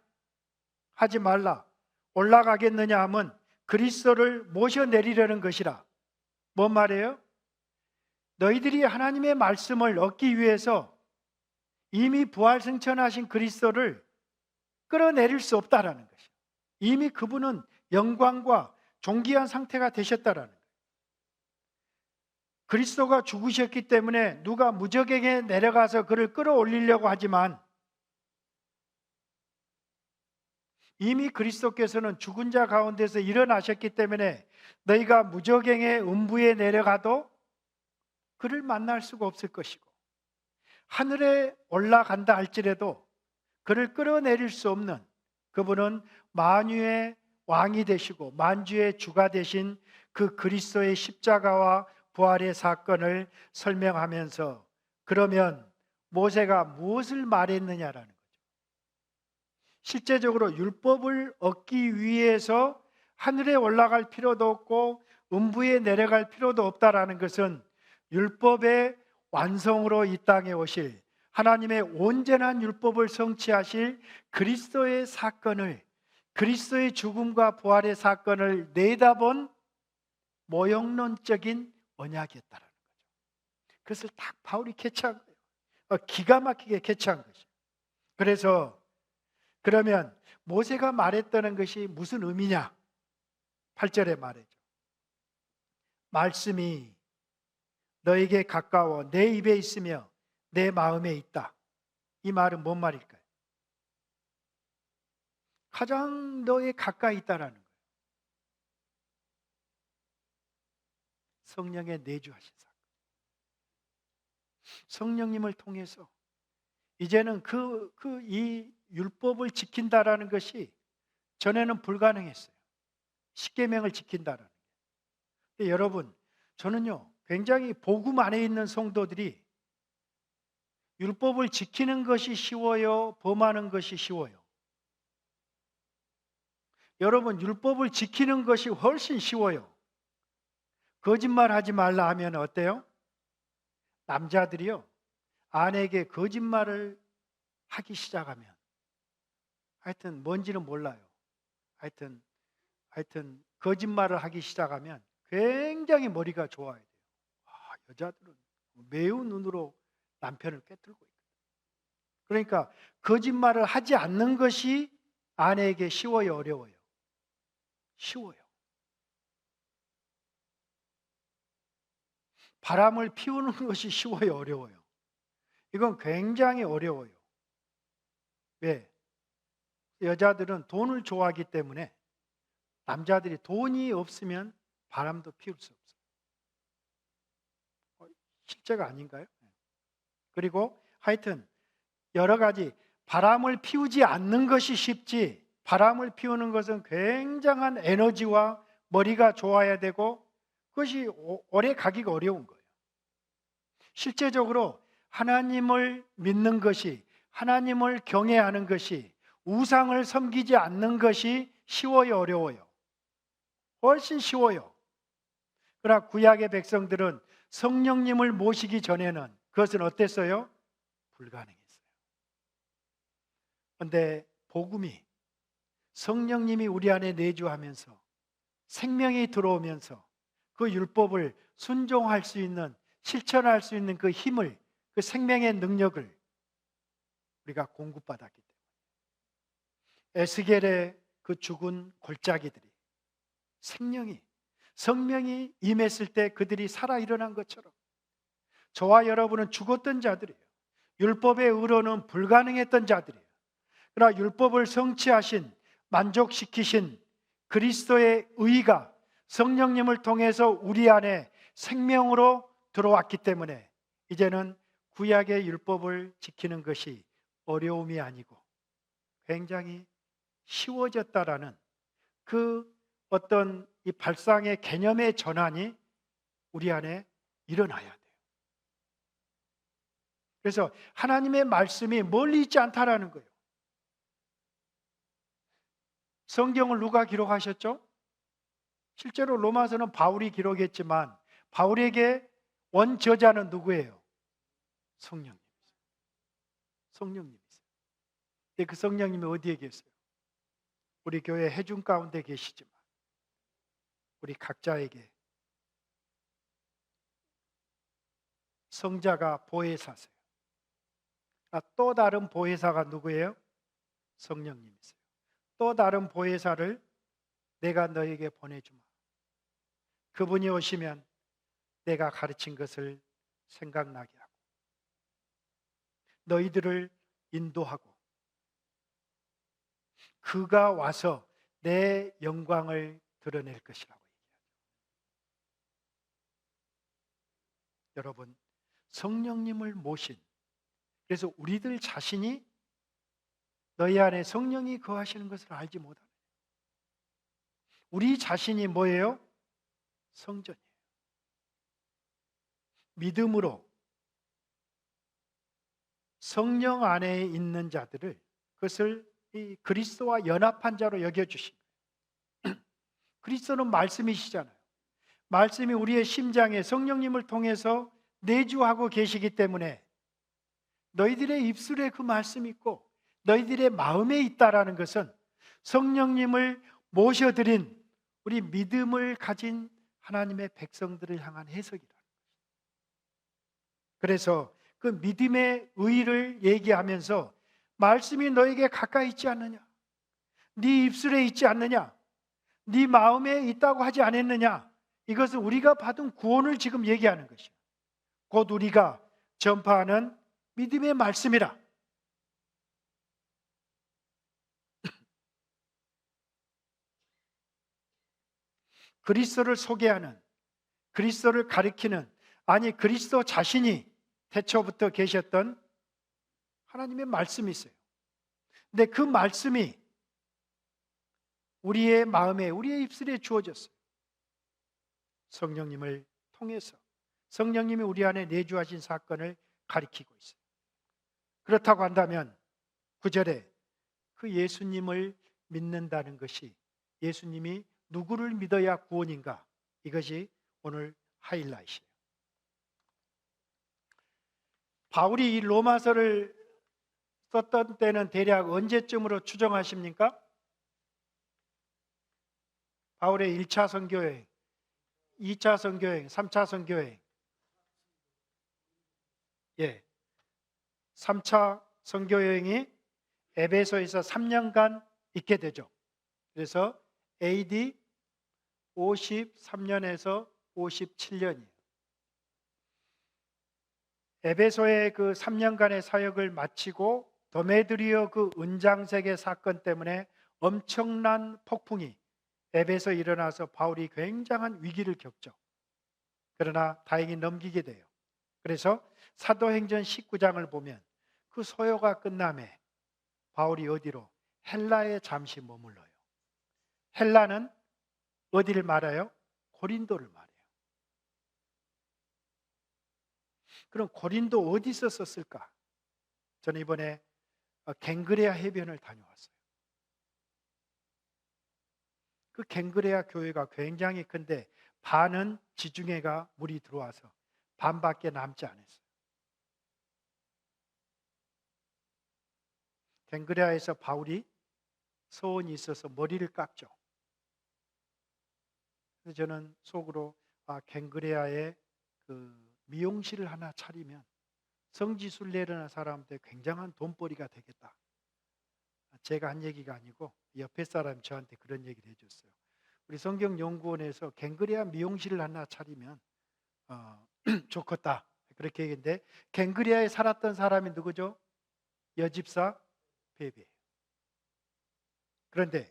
하지 말라. 올라가겠느냐 하면 그리스도를 모셔내리려는 것이라. 뭔 말이에요? 너희들이 하나님의 말씀을 얻기 위해서 이미 부활 승천하신 그리스도를 끌어내릴 수 없다라는 것이에요. 이미 그분은 영광과 존귀한 상태가 되셨다라는 거예요. 그리스도가 죽으셨기 때문에 누가 무적에게 내려가서 그를 끌어올리려고 하지만 이미 그리스도께서는 죽은 자 가운데서 일어나셨기 때문에 너희가 무적행의 음부에 내려가도 그를 만날 수가 없을 것이고 하늘에 올라간다 할지라도 그를 끌어내릴 수 없는 그분은 만유의 왕이 되시고 만주의 주가 되신 그 그리스도의 십자가와 부활의 사건을 설명하면서 그러면 모세가 무엇을 말했느냐라는 거죠. 실제적으로 율법을 얻기 위해서 하늘에 올라갈 필요도 없고 음부에 내려갈 필요도 없다라는 것은 율법의 완성으로 이 땅에 오실 하나님의 온전한 율법을 성취하실 그리스도의 사건을 그리스도의 죽음과 부활의 사건을 내다본 모형론적인 언약이었다라는 거죠. 그것을 딱 바울이 캐치한 거예요. 기가 막히게 캐치한 것이죠. 그래서 그러면 모세가 말했다는 것이 무슨 의미냐? 8절에 말해죠. 말씀이 너에게 가까워 내 입에 있으며 내 마음에 있다. 이 말은 뭔 말일까요? 가장 너에 가까이 있다라는 거예요. 성령의 내주하신 사건. 성령님을 통해서 이제는 이 율법을 지킨다라는 것이 전에는 불가능했어요. 십계명을 지킨다라는 게. 근데 여러분, 저는요, 굉장히 복음 안에 있는 성도들이 율법을 지키는 것이 쉬워요? 범하는 것이 쉬워요? 여러분, 율법을 지키는 것이 훨씬 쉬워요. 거짓말하지 말라 하면 어때요? 남자들이요, 아내에게 거짓말을 하기 시작하면, 하여튼 뭔지는 몰라요. 하여튼 거짓말을 하기 시작하면 굉장히 머리가 좋아야 돼요. 여자들은 매우 눈으로 남편을 꿰뚫고 있거든요. 그러니까 거짓말을 하지 않는 것이 아내에게 쉬워요, 어려워요? 쉬워요. 바람을 피우는 것이 쉬워요, 어려워요? 이건 굉장히 어려워요. 왜? 여자들은 돈을 좋아하기 때문에 남자들이 돈이 없으면 바람도 피울 수 없어요. 실제가 아닌가요? 그리고 하여튼 여러 가지 바람을 피우지 않는 것이 쉽지, 바람을 피우는 것은 굉장한 에너지와 머리가 좋아야 되고 그것이 오래 가기가 어려운 거예요. 실제적으로 하나님을 믿는 것이, 하나님을 경외하는 것이, 우상을 섬기지 않는 것이 쉬워요, 어려워요? 훨씬 쉬워요. 그러나 구약의 백성들은 성령님을 모시기 전에는 그것은 어땠어요? 불가능했어요. 그런데 복음이, 성령님이 우리 안에 내주하면서 생명이 들어오면서 그 율법을 순종할 수 있는, 실천할 수 있는 그 힘을, 그 생명의 능력을 우리가 공급받았기 때문에 에스겔의 그 죽은 골짜기들이 성령이 임했을 때 그들이 살아 일어난 것처럼 저와 여러분은 죽었던 자들이에요. 율법의 의로는 불가능했던 자들이에요. 그러나 율법을 성취하신, 만족시키신 그리스도의 의가 성령님을 통해서 우리 안에 생명으로 들어왔기 때문에 이제는 구약의 율법을 지키는 것이 어려움이 아니고 굉장히 쉬워졌다라는 그 어떤 이 발상의 개념의 전환이 우리 안에 일어나야 돼요. 그래서 하나님의 말씀이 멀리 있지 않다라는 거예요. 성경을 누가 기록하셨죠? 실제로 로마서는 바울이 기록했지만 바울에게 원저자는 누구예요? 성령님이세요. 성령님이세요. 근데 그 성령님이 어디에 계세요? 우리 교회 회중 가운데 계시지만 우리 각자에게 성자가 보혜사세요. 또 다른 보혜사가 누구예요? 성령님이세요. 또 다른 보혜사를 내가 너에게 보내주마. 그분이 오시면 내가 가르친 것을 생각나게 하고 너희들을 인도하고 그가 와서 내 영광을 드러낼 것이라고 얘기하죠. 여러분, 성령님을 모신, 그래서 우리들 자신이 너희 안에 성령이 거하시는 것을 알지 못하는, 우리 자신이 뭐예요? 성전이에요. 믿음으로 성령 안에 있는 자들을, 그것을 이 그리스도와 연합한 자로 여겨주신 거예요. 그리스도는 말씀이시잖아요. 말씀이 우리의 심장에 성령님을 통해서 내주하고 계시기 때문에 너희들의 입술에 그 말씀이 있고 너희들의 마음에 있다라는 것은 성령님을 모셔드린 우리 믿음을 가진 하나님의 백성들을 향한 해석이라는 것입니다. 그래서 그 믿음의 의의를 얘기하면서 말씀이 너에게 가까이 있지 않느냐? 네 입술에 있지 않느냐? 네 마음에 있다고 하지 않았느냐? 이것은 우리가 받은 구원을 지금 얘기하는 것이에요. 곧 우리가 전파하는 믿음의 말씀이라. 그리스도를 소개하는, 그리스도를 가리키는, 아니 그리스도 자신이 태초부터 계셨던 하나님의 말씀이 있어요. 근데 그 말씀이 우리의 마음에, 우리의 입술에 주어졌어요. 성령님을 통해서 성령님이 우리 안에 내주하신 사건을 가리키고 있어요. 그렇다고 한다면 9절에 그 예수님을 믿는다는 것이, 예수님이 누구를 믿어야 구원인가, 이것이 오늘 하이라이트예요. 바울이 이 로마서를 썼던 때는 대략 언제쯤으로 추정하십니까? 바울의 1차 선교여행, 2차 선교여행, 3차 선교여행, 3차 선교여행이 에베소에서 3년간 있게 되죠. 그래서 AD 53년에서 57년이에요. 에베소의 그 3년간의 사역을 마치고 도메드리오 그 은장색의 사건 때문에 엄청난 폭풍이 에베소에 일어나서 바울이 굉장한 위기를 겪죠. 그러나 다행히 넘기게 돼요. 그래서 사도행전 19장을 보면 그 소요가 끝남에 바울이 어디로? 헬라에 잠시 머물러요. 헬라는 어디를 말해요? 고린도를 말해요. 그럼 고린도 어디서 썼을까? 저는 이번에 갱그레아 해변을 다녀왔어요. 그 갱그레아 교회가 굉장히 큰데 반은 지중해가 물이 들어와서 반밖에 남지 않았어요. 갱그레아에서 바울이 소원이 있어서 머리를 깎죠. 그래서 저는 속으로 갱그레아에 그 미용실을 하나 차리면 성지순례라는 사람한테 굉장한 돈벌이가 되겠다. 제가 한 얘기가 아니고 옆에 사람이 저한테 그런 얘기를 해줬어요. 우리 성경연구원에서 갱그레아 미용실을 하나 차리면 좋겠다. 그렇게 얘기했는데 갱그레아에 살았던 사람이 누구죠? 여집사 베베예요. 그런데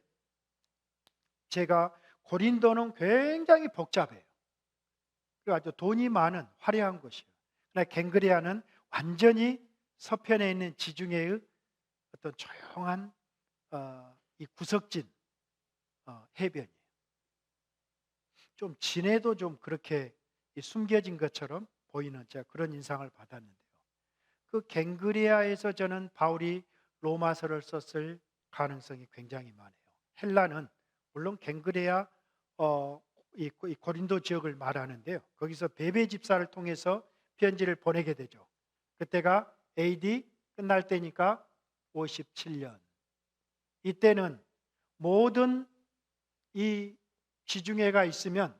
제가 고린도는 굉장히 복잡해요. 그래서 돈이 많은 화려한 곳이에요. 그러나 갱그레아는 완전히 서편에 있는 지중해의 어떤 조용한 이 구석진 해변이에요. 좀 진해도 좀 그렇게 숨겨진 것처럼 보이는 제가 그런 인상을 받았는데요. 그 갱그레아에서 저는 바울이 로마서를 썼을 가능성이 굉장히 많아요. 헬라는 물론 갱그레아 이 고린도 지역을 말하는데요. 거기서 베베 집사를 통해서 편지를 보내게 되죠. 그때가 AD 끝날 때니까 57년. 이때는 모든 이 지중해가 있으면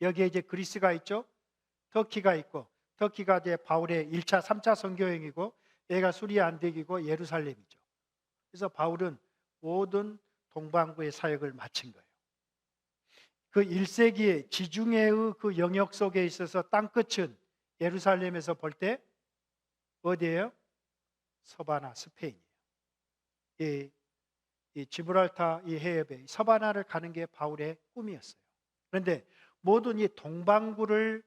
여기에 이제 그리스가 있죠. 터키가 있고, 터키가 이제 바울의 1차, 3차 선교행이고, 얘가 수리아 안디옥이고 예루살렘이죠. 그래서 바울은 모든 동방부의 사역을 마친 거예요. 그 1세기의 지중해의 그 영역 속에 있어서 땅끝은 예루살렘에서 볼 때 어디예요? 서바나, 스페인이에요. 이 지브랄타 이 해협에 서바나를 가는 게 바울의 꿈이었어요. 그런데 모든 이 동방부를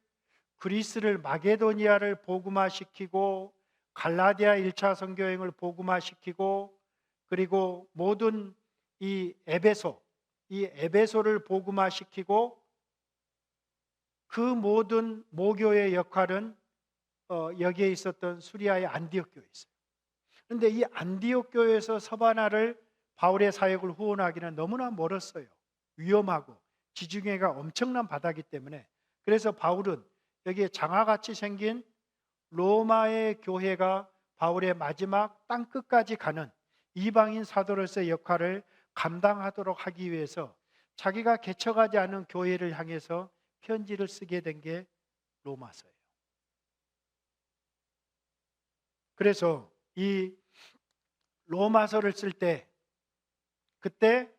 그리스를 마게도니아를 복음화시키고 갈라디아 1차 선교행을 복음화시키고 그리고 모든 이 에베소를 복음화시키고 그 모든 모교의 역할은 여기에 있었던 수리아의 안디옥 교회에 있어요. 그런데 이 안디옥 교회에서 서바나를 바울의 사역을 후원하기는 너무나 멀었어요. 위험하고 지중해가 엄청난 바다이기 때문에. 그래서 바울은 여기에 장화같이 생긴 로마의 교회가 바울의 마지막 땅끝까지 가는 이방인 사도로서의 역할을 감당하도록 하기 위해서 자기가 개척하지 않은 교회를 향해서 편지를 쓰게 된 게 로마서예요. 그래서 이 로마서를 쓸 때 그때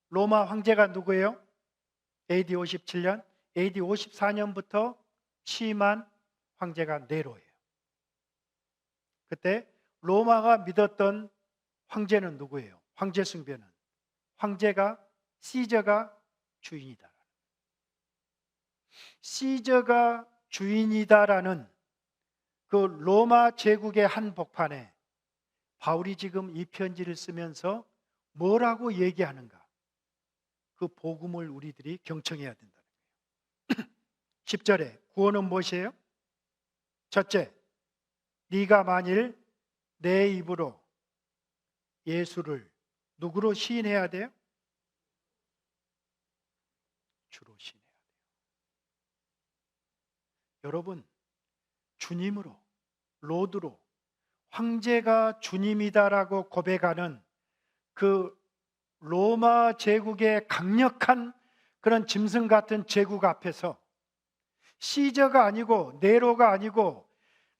로마 황제가 누구예요? AD 57년, AD 54년부터 취임한 황제가 네로예요. 그때 로마가 믿었던 황제는 누구예요? 황제 숭배는 황제가 시저가 주인이다. 시저가 주인이다라는 그 로마 제국의 한복판에 바울이 지금 이 편지를 쓰면서 뭐라고 얘기하는가? 그 복음을 우리들이 경청해야 된다는 거예요. 10절에 구원은 무엇이에요? 첫째, 네가 만일 내 입으로 예수를 누구로 시인해야 돼요? 주로 시인해야 돼요. 여러분, 주님으로, 로드로, 황제가 주님이다라고 고백하는 그 로마 제국의 강력한 그런 짐승 같은 제국 앞에서 시저가 아니고 네로가 아니고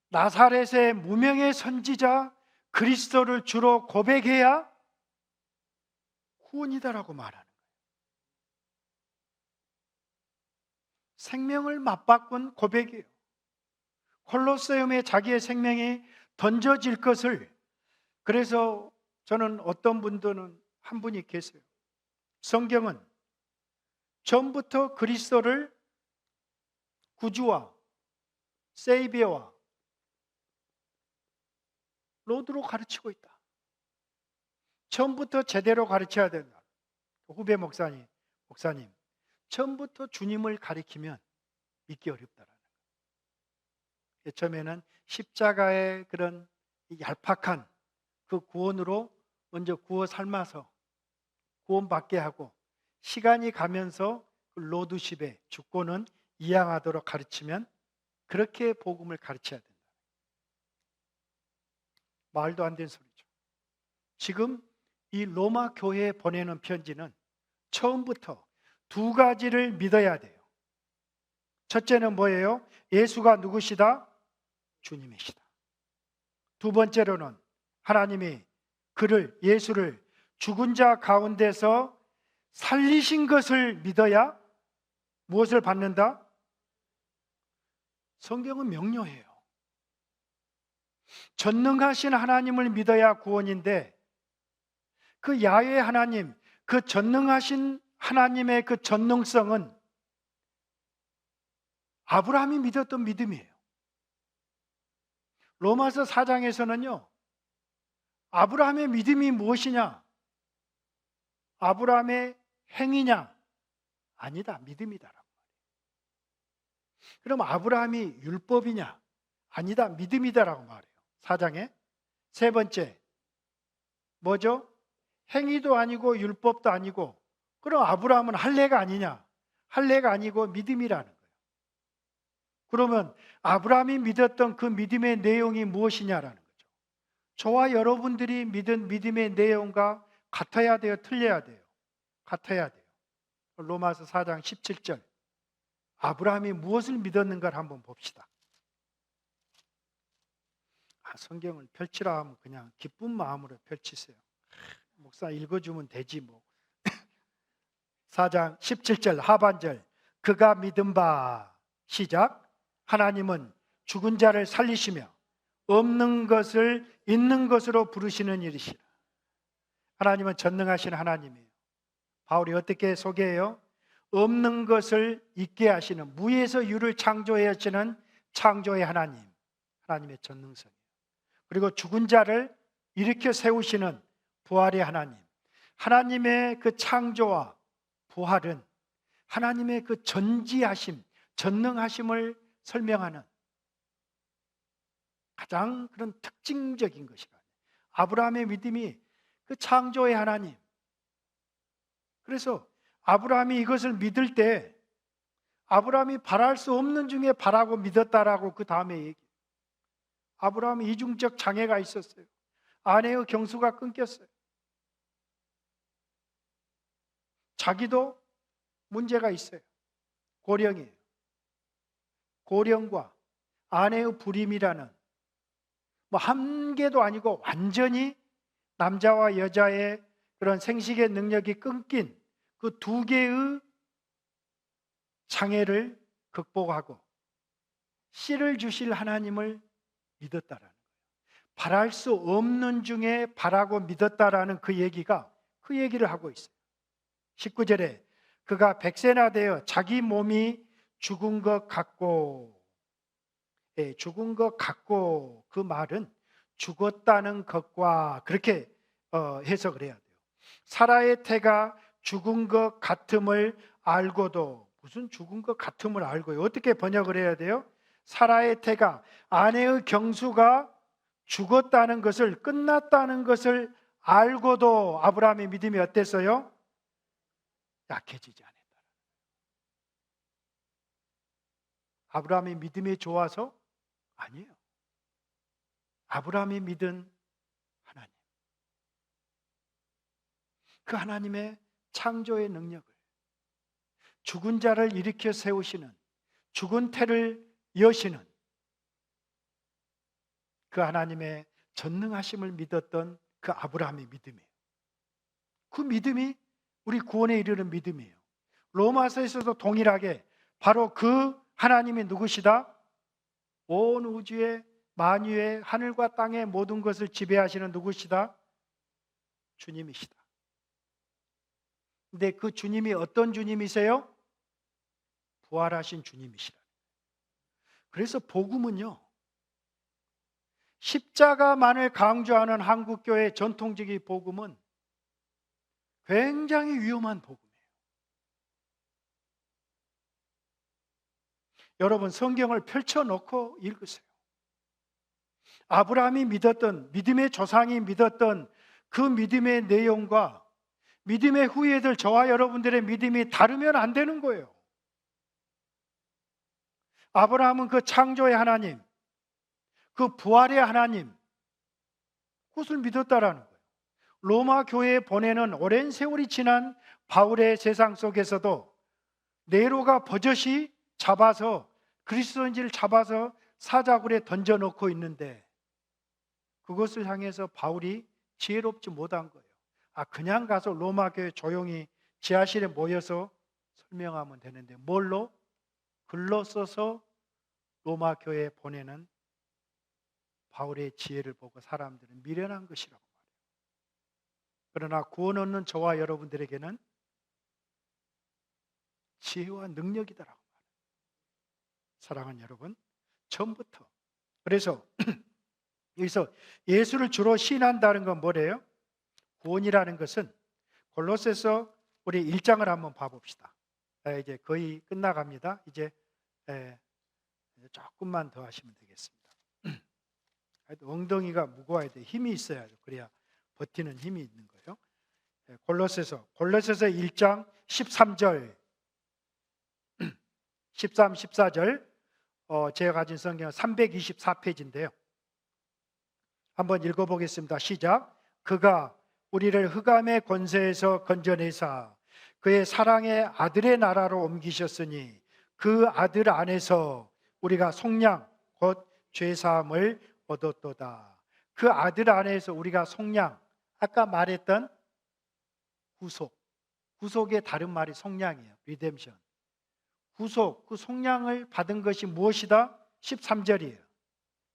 나사렛의 무명의 선지자 그리스도를 주로 고백해야 구원이다라고 말하는 거예요. 생명을 맞바꾼 고백이에요. 콜로세움에 자기의 생명이 던져질 것을, 그래서 저는 어떤 분들은 한 분이 계세요. 성경은 전부터 그리스도를 구주와 세이비어와 로드로 가르치고 있다. 처음부터 제대로 가르쳐야 된다. 후배 목사님, 처음부터 주님을 가리키면 믿기 어렵다라는 거예요. 처음에는 십자가의 그런 얄팍한 그 구원으로 먼저 구워 삶아서 구원받게 하고, 시간이 가면서 그 로드십의 주권은 이양하도록 가르치면, 그렇게 복음을 가르쳐야 된다. 말도 안 되는 소리죠. 지금 이 로마 교회에 보내는 편지는 처음부터 두 가지를 믿어야 돼요. 첫째는 뭐예요? 예수가 누구시다? 주님이시다. 두 번째로는 하나님이 그를, 예수를 죽은 자 가운데서 살리신 것을 믿어야 무엇을 받는다? 성경은 명료해요. 전능하신 하나님을 믿어야 구원인데, 그 야훼 하나님, 그 전능하신 하나님의 그 전능성은 아브라함이 믿었던 믿음이에요. 로마서 4장에서는요, 아브라함의 믿음이 무엇이냐? 아브라함의 행위냐? 아니다, 믿음이다라고 말해요. 그럼 아브라함이 율법이냐? 아니다, 믿음이다라고 말해요. 4장에. 세 번째, 뭐죠? 행위도 아니고 율법도 아니고, 그럼 아브라함은 할례가 아니냐? 할례가 아니고 믿음이라는 거예요. 그러면 아브라함이 믿었던 그 믿음의 내용이 무엇이냐라는 거죠. 저와 여러분들이 믿은 믿음의 내용과 같아야 돼요? 틀려야 돼요? 같아야 돼요. 로마서 4장 17절. 아브라함이 무엇을 믿었는가를 한번 봅시다. 성경을 펼치라 하면 그냥 기쁜 마음으로 펼치세요. 목사 읽어주면 되지 뭐. 4장 17절 하반절. 그가 믿은 바, 시작. 하나님은 죽은 자를 살리시며 없는 것을 있는 것으로 부르시는 일이시라. 하나님은 전능하신 하나님이에요. 바울이 어떻게 소개해요? 없는 것을 있게 하시는, 무에서 유를 창조해 하시는 창조의 하나님, 하나님의 전능성이에요. 그리고 죽은 자를 일으켜 세우시는 부활의 하나님, 하나님의 그 창조와 부활은 하나님의 그 전지하심, 전능하심을 설명하는 가장 그런 특징적인 것이라. 아브라함의 믿음이 그 창조의 하나님. 그래서 아브라함이 이것을 믿을 때 아브라함이 바랄 수 없는 중에 바라고 믿었다라고 그 다음에 얘기해요. 아브라함이 이중적 장애가 있었어요. 아내의 경수가 끊겼어요. 자기도 문제가 있어요. 고령이에요. 고령과 아내의 불임이라는, 뭐 한 개도 아니고 완전히 남자와 여자의 그런 생식의 능력이 끊긴 그 두 개의 장애를 극복하고 씨를 주실 하나님을 믿었다라는 거예요. 바랄 수 없는 중에 바라고 믿었다라는 그 얘기가 그 얘기를 하고 있어요. 19절에 그가 100세나 되어 자기 몸이 죽은 것 같고, 죽은 것 같고, 그 말은 죽었다는 것과 그렇게 해석을 해야 돼요. 사라의 태가 죽은 것 같음을 알고도, 무슨 죽은 것 같음을 알고요? 어떻게 번역을 해야 돼요? 사라의 태가, 아내의 경수가 죽었다는 것을, 끝났다는 것을 알고도 아브라함의 믿음이 어땠어요? 약해지지 않았다. 아브라함의 믿음이 좋아서? 아니에요. 아브라함이 믿은 하나님, 그 하나님의 창조의 능력을, 죽은 자를 일으켜 세우시는, 죽은 태를 여시는 그 하나님의 전능하심을 믿었던 그 아브라함의 믿음이에요. 그 믿음이 우리 구원에 이르는 믿음이에요. 로마서에서도 동일하게 바로 그 하나님이 누구시다? 온 우주의 만유의 하늘과 땅의 모든 것을 지배하시는 누구시다? 주님이시다. 근데 그 주님이 어떤 주님이세요? 부활하신 주님이시다. 그래서 복음은요, 십자가만을 강조하는 한국교회 전통적인 복음은 굉장히 위험한 복음이에요. 여러분, 성경을 펼쳐놓고 읽으세요. 아브라함이 믿었던, 믿음의 조상이 믿었던 그 믿음의 내용과 믿음의 후예들, 저와 여러분들의 믿음이 다르면 안 되는 거예요. 아브라함은 그 창조의 하나님, 그 부활의 하나님, 그것을 믿었다라는 거예요. 로마 교회에 보내는 오랜 세월이 지난 바울의 세상 속에서도 네로가 버젓이 잡아서, 그리스도인지를 잡아서 사자굴에 던져놓고 있는데 그것을 향해서 바울이 지혜롭지 못한 거예요. 그냥 가서 로마 교회 조용히 지하실에 모여서 설명하면 되는데 뭘로? 글로 써서 로마 교회에 보내는 바울의 지혜를 보고 사람들은 미련한 것이라고 말해요. 그러나 구원 얻는 저와 여러분들에게는 지혜와 능력이다라고 말해요. 사랑하는 여러분, 처음부터. 그래서 여기서 예수를 주로 시인한다는 건 뭐래요? 구원이라는 것은 골로새서 우리 1장을 한번 봐봅시다. 이제 거의 끝나갑니다. 이제 조금만 더 하시면 되겠습니다. 엉덩이가 무거워야 돼. 힘이 있어야죠. 그래야 버티는 힘이 있는 거예요. 골로새서 1장 13절 13, 14절 제가 가진 성경은 324페이지인데요. 한번 읽어보겠습니다. 시작. 그가 우리를 흑암의 권세에서 건져내사 그의 사랑의 아들의 나라로 옮기셨으니 그 아들 안에서 우리가 속량 곧 죄사함을 얻었도다. 그 아들 안에서 우리가 속량, 아까 말했던 구속의 다른 말이 속량이에요. 리뎀션. 구속, 그 속량을 받은 것이 무엇이다? 13절이에요.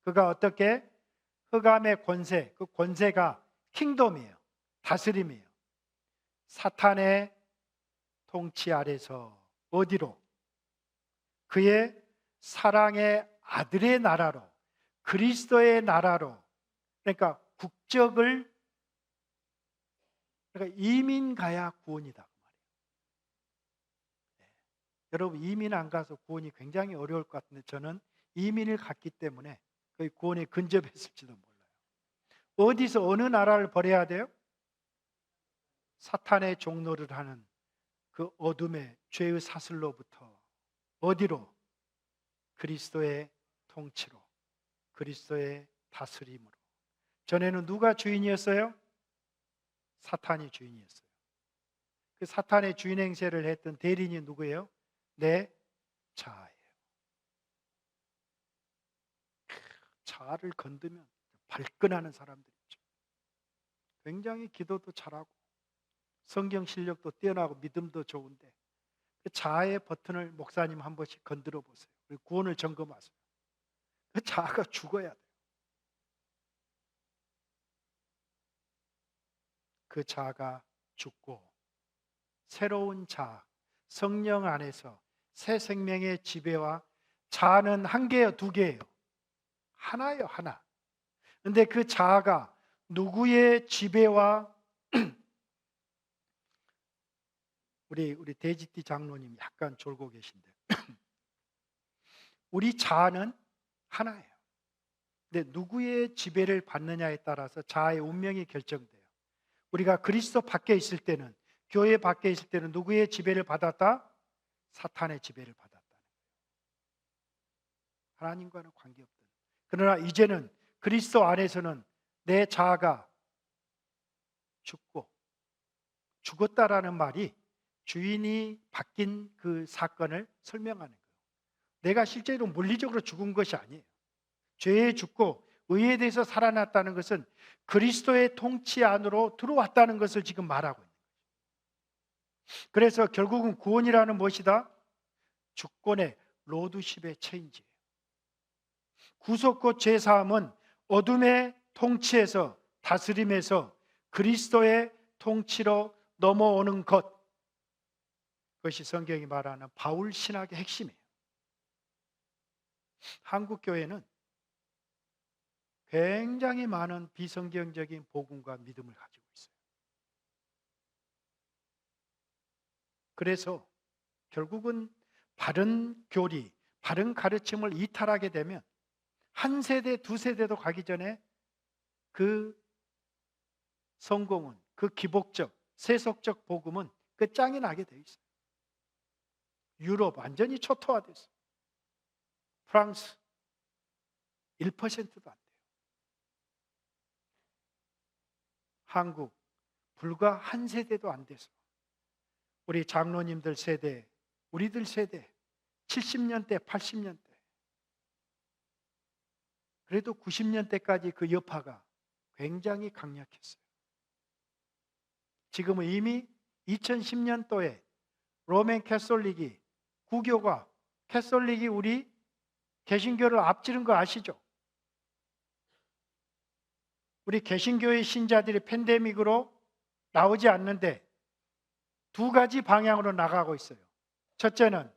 그가 어떻게? 흑암의 권세, 그 권세가 킹덤이에요. 다스림이에요. 사탄의 통치 아래서 어디로? 그의 사랑의 아들의 나라로, 그리스도의 나라로. 그러니까 국적을, 그러니까 이민 가야 구원이다. 여러분, 이민 안 가서 구원이 굉장히 어려울 것 같은데 저는 이민을 갔기 때문에 거의 구원에 근접했을지도 몰라요. 어디서 어느 나라를 버려야 돼요? 사탄의 종노를 하는 그 어둠의 죄의 사슬로부터 어디로? 그리스도의 통치로, 그리스도의 다스림으로. 전에는 누가 주인이었어요? 사탄이 주인이었어요. 그 사탄의 주인 행세를 했던 대리인이 누구예요? 내 자아예요. 자아를 건드면 발끈하는 사람들 있죠. 굉장히 기도도 잘하고 성경 실력도 뛰어나고 믿음도 좋은데 그 자아의 버튼을 목사님 한 번씩 건드려 보세요. 구원을 점검하세요. 그 자아가 죽어야 돼요. 그 자아가 죽고 새로운 자아, 성령 안에서 새 생명의 지배와, 자아는 한 개예요, 두 개예요? 하나예요, 하나. 근데 그 자아가 누구의 지배와 우리 돼지띠 장로님 약간 졸고 계신데 우리 자아는 하나예요. 근데 누구의 지배를 받느냐에 따라서 자아의 운명이 결정돼요. 우리가 그리스도 밖에 있을 때는, 교회 밖에 있을 때는 누구의 지배를 받았다? 사탄의 지배를 받았다는 거예요. 하나님과는 관계없다. 그러나 이제는 그리스도 안에서는 내 자아가 죽었다라는 말이 주인이 바뀐 그 사건을 설명하는 거예요. 내가 실제로 물리적으로 죽은 것이 아니에요. 죄에 죽고 의에 대해서 살아났다는 것은 그리스도의 통치 안으로 들어왔다는 것을 지금 말하고 있는 거예요. 그래서 결국은 구원이라는 무엇이다? 주권의 로드십의 체인지예요. 구속 곧 죄사함은 어둠의 통치에서, 다스림에서 그리스도의 통치로 넘어오는 것, 그것이 성경이 말하는 바울 신학의 핵심이에요. 한국 교회는 굉장히 많은 비성경적인 복음과 믿음을 가지고 있어요. 그래서 결국은 바른 교리, 바른 가르침을 이탈하게 되면 한 세대, 두 세대도 가기 전에 그 성공은, 그 기복적, 세속적 복음은 끝장이 나게 돼 있어요. 유럽 완전히 초토화됐어요. 프랑스 1%도 안 돼요. 한국 불과 한 세대도 안 돼서 우리 장로님들 세대, 우리들 세대 70년대, 80년대 그래도 90년대까지 그 여파가 굉장히 강력했어요. 지금은 이미 2010년도에 로맨 캐톨릭이, 구교가, 캐톨릭이 우리 개신교를 앞지른 거 아시죠? 우리 개신교의 신자들이 팬데믹으로 나오지 않는데 두 가지 방향으로 나가고 있어요. 첫째는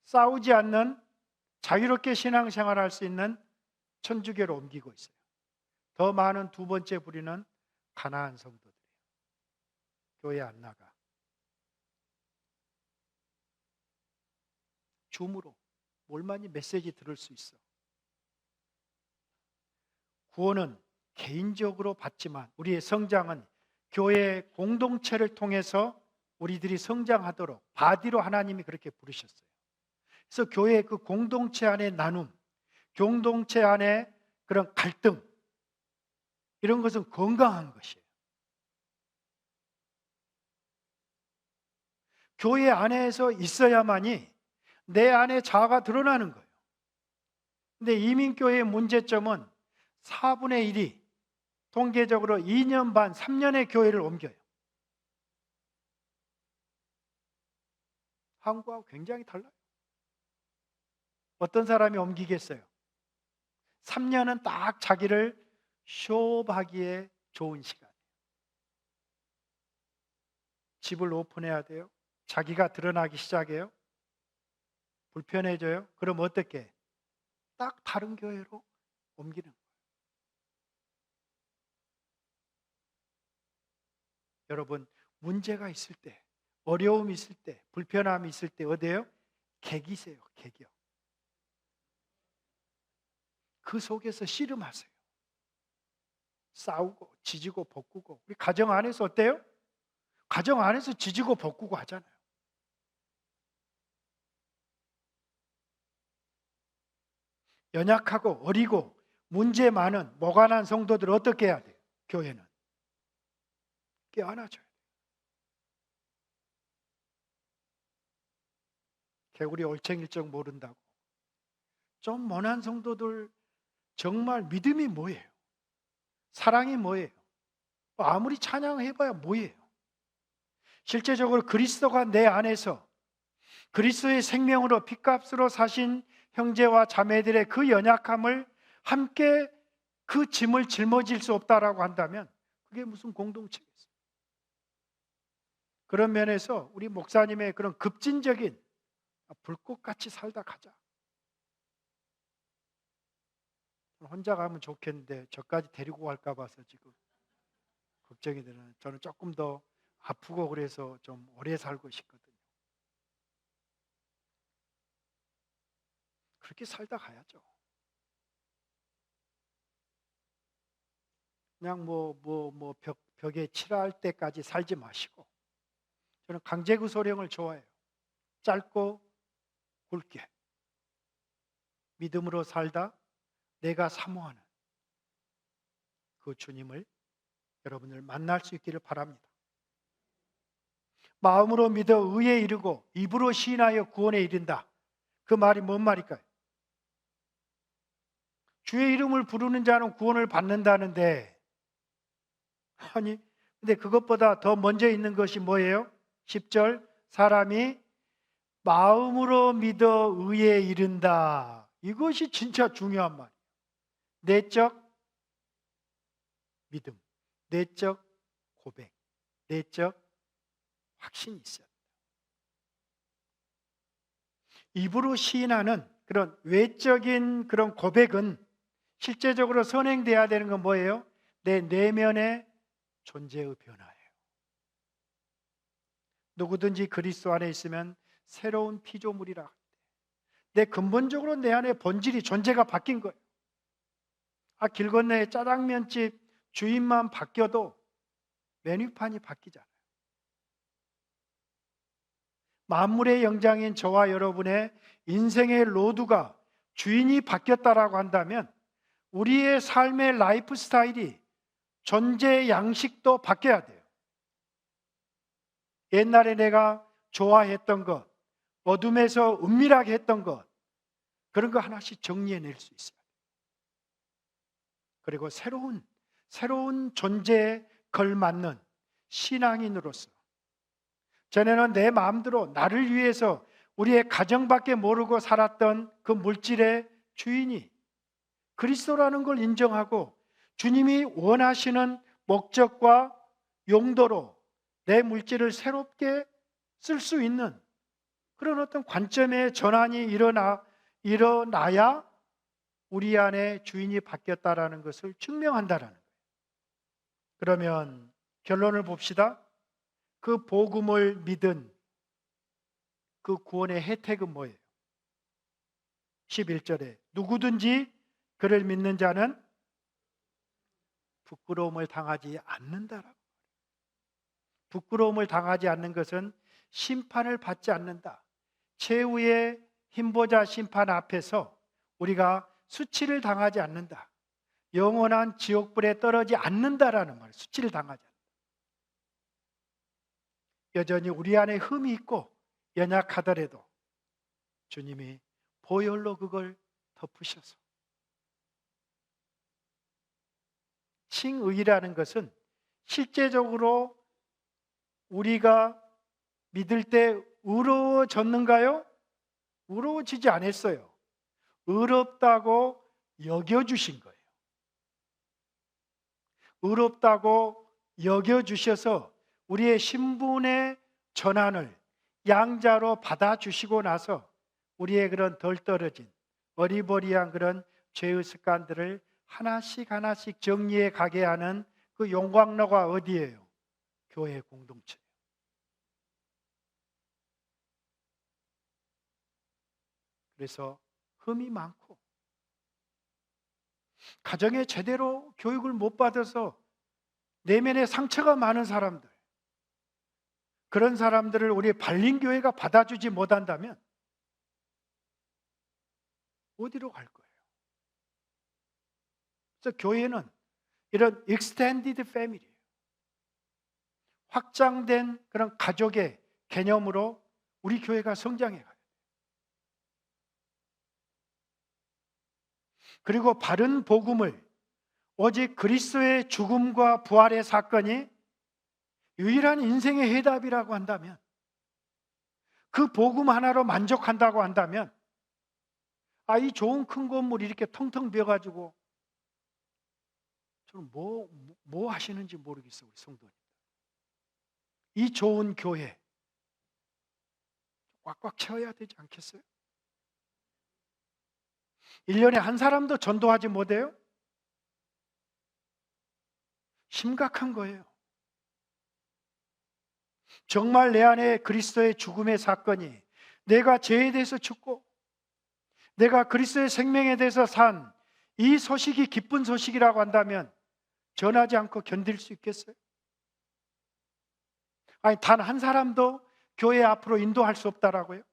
싸우지 않는 자유롭게 신앙생활할 수 있는 천주교로 옮기고 있어요. 더 많은 두 번째 부류는 가난한 성도들이에요. 교회 안 나가. 줌으로 얼마나 메시지 들을 수 있어. 구원은 개인적으로 받지만 우리의 성장은 교회 공동체를 통해서 우리들이 성장하도록 바디로 하나님이 그렇게 부르셨어요. 그래서 교회의 그 공동체 안의 나눔, 공동체 안의 그런 갈등, 이런 것은 건강한 것이에요. 교회 안에서 있어야만이 내 안에 자아가 드러나는 거예요. 근데 이민교회의 문제점은 4분의 1이 통계적으로 2년 반, 3년의 교회를 옮겨요. 한국하고 굉장히 달라요. 어떤 사람이 옮기겠어요? 3년은 딱 자기를 쇼업하기에 좋은 시간이에요. 집을 오픈해야 돼요. 자기가 드러나기 시작해요. 불편해져요. 그럼 어떻게? 딱 다른 교회로 옮기는 거예요. 여러분, 문제가 있을 때, 어려움이 있을 때, 불편함이 있을 때 어디에요? 객이세요. 객이요. 그 속에서 씨름하세요. 싸우고 지지고 볶고. 우리 가정 안에서 어때요? 가정 안에서 지지고 볶고 하잖아요. 연약하고 어리고 문제 많은 모관한 성도들 어떻게 해야 돼요? 교회는 껴안아줘야 돼요. 개구리 올챙일적 모른다고. 좀 모난 성도들 정말 믿음이 뭐예요? 사랑이 뭐예요? 아무리 찬양해봐야 뭐예요? 실제적으로 그리스도가 내 안에서 그리스도의 생명으로 피값으로 사신 형제와 자매들의 그 연약함을 함께 그 짐을 짊어질 수 없다라고 한다면 그게 무슨 공동체겠어요? 그런 면에서 우리 목사님의 그런 급진적인 불꽃같이 살다 가자. 혼자 가면 좋겠는데 저까지 데리고 갈까 봐서 지금 걱정이 되는. 저는 조금 더 아프고 그래서 좀 오래 살고 싶거든요. 그렇게 살다 가야죠. 그냥 벽에 칠할 때까지 살지 마시고. 저는 강제구소령을 좋아해요. 짧고 굵게 믿음으로 살다 내가 사모하는 그 주님을 여러분을 만날 수 있기를 바랍니다. 마음으로 믿어 의에 이르고 입으로 시인하여 구원에 이른다. 그 말이 뭔 말일까요? 주의 이름을 부르는 자는 구원을 받는다는데, 아니 근데 그것보다 더 먼저 있는 것이 뭐예요? 10절, 사람이 마음으로 믿어 의에 이른다. 이것이 진짜 중요한 말이에요. 내적 믿음, 내적 고백, 내적 확신이 있어요. 입으로 시인하는 그런 외적인 그런 고백은 실제적으로 선행돼야 되는 건 뭐예요? 내 내면의 존재의 변화예요. 누구든지 그리스도 안에 있으면 새로운 피조물이라. 내 근본적으로 내 안에 본질이 존재가 바뀐 거예요. 길 건너에 짜장면집 주인만 바뀌어도 메뉴판이 바뀌잖아요. 만물의 영장인 저와 여러분의 인생의 로드가 주인이 바뀌었다라고 한다면 우리의 삶의 라이프 스타일이 존재 양식도 바뀌어야 돼요. 옛날에 내가 좋아했던 것, 어둠에서 은밀하게 했던 것, 그런 거 하나씩 정리해낼 수 있어요. 그리고 새로운 존재에 걸맞는 신앙인으로서 전에는 내 마음대로 나를 위해서 우리의 가정밖에 모르고 살았던 그 물질의 주인이 그리스도라는 걸 인정하고 주님이 원하시는 목적과 용도로 내 물질을 새롭게 쓸 수 있는 그런 어떤 관점의 전환이 일어나야 우리 안에 주인이 바뀌었다라는 것을 증명한다라는 거예요. 그러면 결론을 봅시다. 그 복음을 믿은 그 구원의 혜택은 뭐예요? 11절에 누구든지 그를 믿는 자는 부끄러움을 당하지 않는다라고. 부끄러움을 당하지 않는 것은 심판을 받지 않는다. 최후의 힘보자 심판 앞에서 우리가 수치를 당하지 않는다. 영원한 지옥불에 떨어지지 않는다라는 말. 수치를 당하지 않는다. 여전히 우리 안에 흠이 있고 연약하더라도 주님이 보혈로 그걸 덮으셔서 칭의라는 것은 실제적으로 우리가 믿을 때 의로워졌는가요? 의로워지지 않았어요. 의롭다고 여겨주신 거예요. 의롭다고 여겨주셔서 우리의 신분의 전환을 양자로 받아주시고 나서 우리의 그런 덜 떨어진 어리버리한 그런 죄의 습관들을 하나씩 정리해 가게 하는 그 용광로가 어디예요? 교회 공동체. 그래서 흠이 많고 가정에 제대로 교육을 못 받아서 내면에 상처가 많은 사람들, 그런 사람들을 우리 발림교회가 받아주지 못한다면 어디로 갈 거예요? 그래서 교회는 이런 extended family예요. 확장된 그런 가족의 개념으로 우리 교회가 성장해 가요. 그리고 바른 복음을 오직 그리스도의 죽음과 부활의 사건이 유일한 인생의 해답이라고 한다면, 그 복음 하나로 만족한다고 한다면, 이 좋은 큰 건물 이렇게 텅텅 비어가지고 저는 뭐 하시는지 모르겠어요, 우리 성도님. 이 좋은 교회 꽉꽉 채워야 되지 않겠어요? 1년에 한 사람도 전도하지 못해요? 심각한 거예요. 정말 내 안에 그리스도의 죽음의 사건이, 내가 죄에 대해서 죽고 내가 그리스도의 생명에 대해서 산 이 소식이 기쁜 소식이라고 한다면 전하지 않고 견딜 수 있겠어요? 아니, 단 한 사람도 교회 앞으로 인도할 수 없다라고요?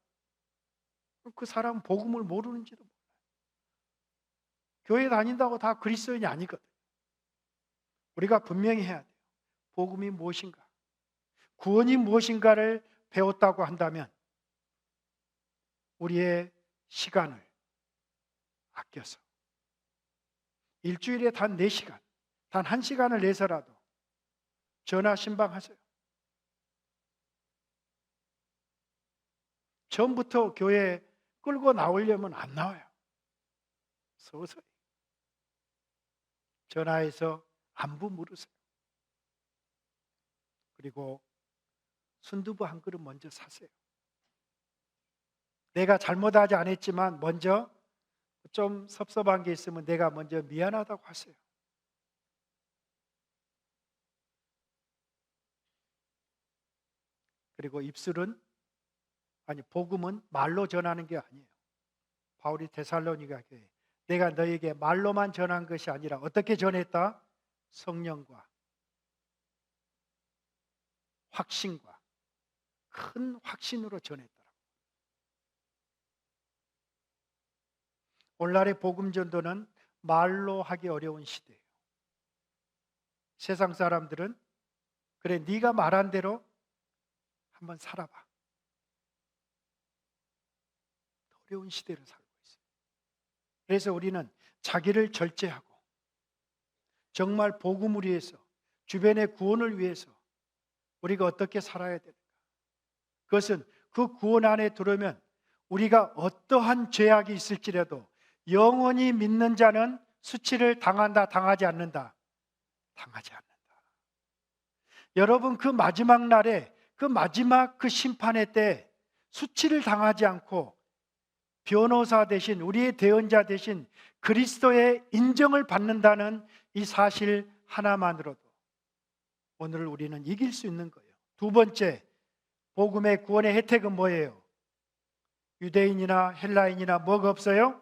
그 사람은 복음을 모르는지도 몰라요. 교회 다닌다고 다 그리스도인이 아니거든. 우리가 분명히 해야 돼요. 복음이 무엇인가, 구원이 무엇인가를 배웠다고 한다면 우리의 시간을 아껴서 일주일에 단 4시간, 단 1시간을 내서라도 전화 신방하세요. 처음부터 교회 끌고 나오려면 안 나와요. 서서히 전화해서 안부 물으세요. 그리고 순두부 한 그릇 먼저 사세요. 내가 잘못하지 않았지만 먼저 좀 섭섭한 게 있으면 내가 먼저 미안하다고 하세요. 그리고 입술은, 아니, 복음은 말로 전하는 게 아니에요. 바울이 데살로니가 교회, 내가 너에게 말로만 전한 것이 아니라 어떻게 전했다? 성령과 확신과 큰 확신으로 전했더라고요. 오늘날의 복음 전도는 말로 하기 어려운 시대예요. 세상 사람들은 그래, 네가 말한 대로 한번 살아봐. 어려운 시대를 살고 있어요. 그래서 우리는 자기를 절제하고 정말 복음을 위해서, 주변의 구원을 위해서 우리가 어떻게 살아야 되는가? 그것은 그 구원 안에 들어오면 우리가 어떠한 죄악이 있을지라도 영원히 믿는 자는 수치를 당한다, 당하지 않는다? 당하지 않는다. 여러분, 그 마지막 날에, 그 마지막 그 심판의 때 수치를 당하지 않고 변호사 대신, 우리의 대언자 대신 그리스도의 인정을 받는다는 이 사실 하나만으로도 오늘 우리는 이길 수 있는 거예요. 두 번째, 복음의 구원의 혜택은 뭐예요? 유대인이나 헬라인이나 뭐가 없어요?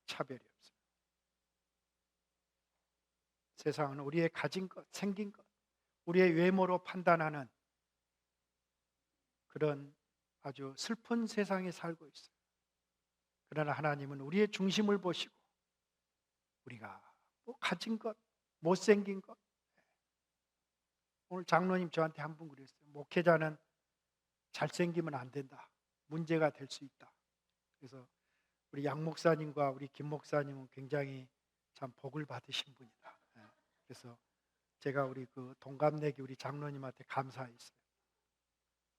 차별이 없어요. 세상은 우리의 가진 것, 생긴 것, 우리의 외모로 판단하는 그런 아주 슬픈 세상에 살고 있어요. 그러나 하나님은 우리의 중심을 보시고 우리가 뭐 가진 것, 못생긴 것. 오늘 장로님 저한테 한 분 그랬어요. 목회자는 잘생기면 안 된다. 문제가 될 수 있다. 그래서 우리 양 목사님과 우리 김 목사님은 굉장히 참 복을 받으신 분이다. 그래서 제가 우리 그 동갑내기 우리 장로님한테 감사했어요.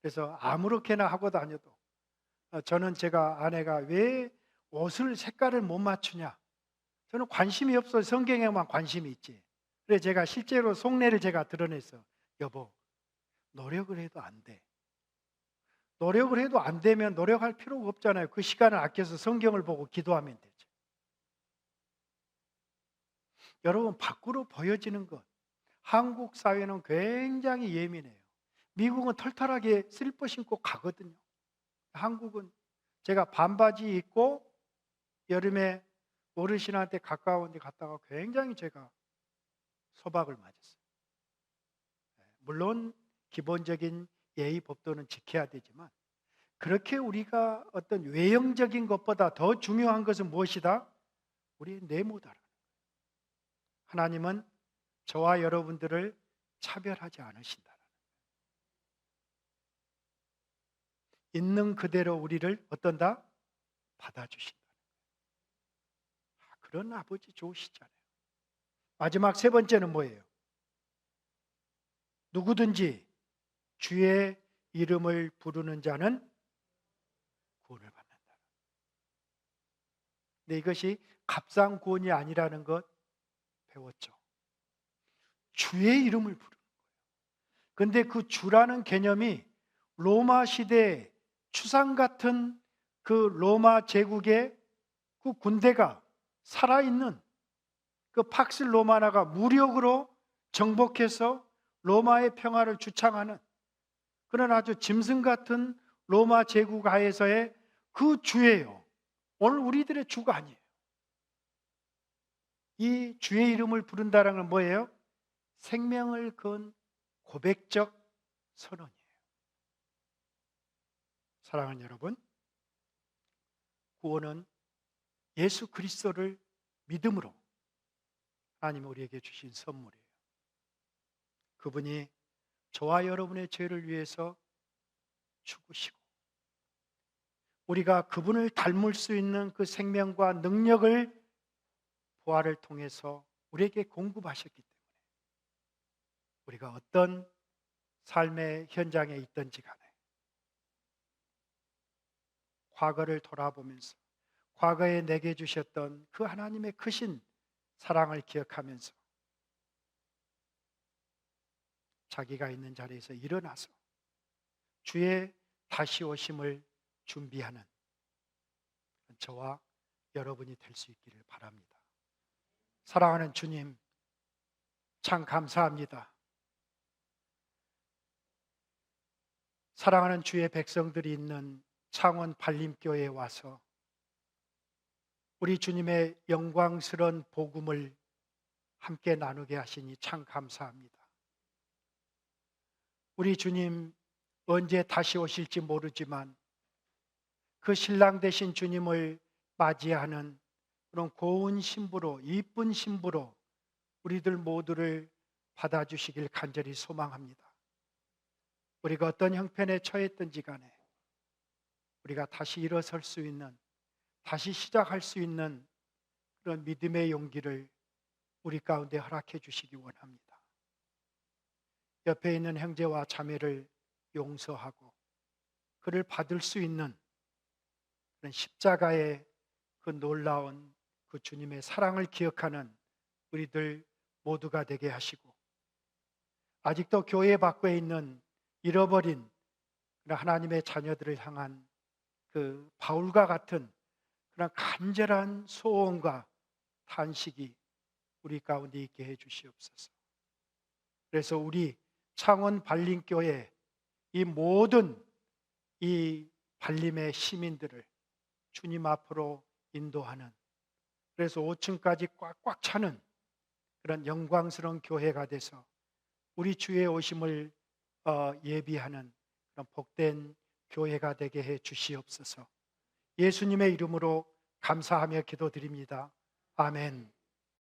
그래서 아무렇게나 하고 다녀도 저는 제가 아내가 왜 옷을 색깔을 못 맞추냐? 저는 관심이 없어요. 성경에만 관심이 있지. 그래서 제가 실제로 속내를 제가 드러냈어. 여보, 노력을 해도 안 돼. 노력을 해도 안 되면 노력할 필요가 없잖아요. 그 시간을 아껴서 성경을 보고 기도하면 되죠. 여러분, 밖으로 보여지는 것, 한국 사회는 굉장히 예민해요. 미국은 털털하게 슬리퍼 신고 가거든요. 한국은 제가 반바지 입고 여름에 어르신한테 가까운 데 갔다가 굉장히 제가 소박을 맞았어요. 물론 기본적인 예의 법도는 지켜야 되지만 그렇게 우리가 어떤 외형적인 것보다 더 중요한 것은 무엇이다? 우리의 내모다라는 거예요. 하나님은 저와 여러분들을 차별하지 않으신다라는 거예요. 있는 그대로 우리를 어떤다? 받아주신다. 그런 아버지 좋으시잖아요. 마지막 세 번째는 뭐예요? 누구든지 주의 이름을 부르는 자는 구원을 받는다. 근데 이것이 값싼 구원이 아니라는 것 배웠죠. 주의 이름을 부르는 거예요. 근데 그 주라는 개념이 로마 시대 추상 같은 그 로마 제국의 그 군대가 살아있는 그 팍스 로마나가 무력으로 정복해서 로마의 평화를 주창하는 그런 아주 짐승 같은 로마 제국 하에서의 그 주예요. 오늘 우리들의 주가 아니에요. 이 주의 이름을 부른다는 건 뭐예요? 생명을 건 고백적 선언이에요. 사랑하는 여러분, 구원은 예수 그리스도를 믿음으로 하나님 우리에게 주신 선물이에요. 그분이 저와 여러분의 죄를 위해서 죽으시고 우리가 그분을 닮을 수 있는 그 생명과 능력을 부활을 통해서 우리에게 공급하셨기 때문에 우리가 어떤 삶의 현장에 있든지 간에 과거를 돌아보면서 과거에 내게 주셨던 그 하나님의 크신 사랑을 기억하면서 자기가 있는 자리에서 일어나서 주의 다시 오심을 준비하는 저와 여러분이 될 수 있기를 바랍니다. 사랑하는 주님, 참 감사합니다. 사랑하는 주의 백성들이 있는 창원 발림교회에 와서 우리 주님의 영광스러운 복음을 함께 나누게 하시니 참 감사합니다. 우리 주님 언제 다시 오실지 모르지만 그 신랑 되신 주님을 맞이하는 그런 고운 신부로, 이쁜 신부로 우리들 모두를 받아주시길 간절히 소망합니다. 우리가 어떤 형편에 처했든지 간에 우리가 다시 일어설 수 있는, 다시 시작할 수 있는 그런 믿음의 용기를 우리 가운데 허락해 주시기 원합니다. 옆에 있는 형제와 자매를 용서하고 그를 받을 수 있는 그런 십자가의 그 놀라운 그 주님의 사랑을 기억하는 우리들 모두가 되게 하시고 아직도 교회 밖에 있는 잃어버린 하나님의 자녀들을 향한 그 바울과 같은 그런 간절한 소원과 탄식이 우리 가운데 있게 해 주시옵소서. 그래서 우리 창원 발림교회 이 모든 이 발림의 시민들을 주님 앞으로 인도하는, 그래서 5층까지 꽉꽉 차는 그런 영광스러운 교회가 돼서 우리 주의 오심을 예비하는 그런 복된 교회가 되게 해 주시옵소서. 예수님의 이름으로 감사하며 기도드립니다. 아멘.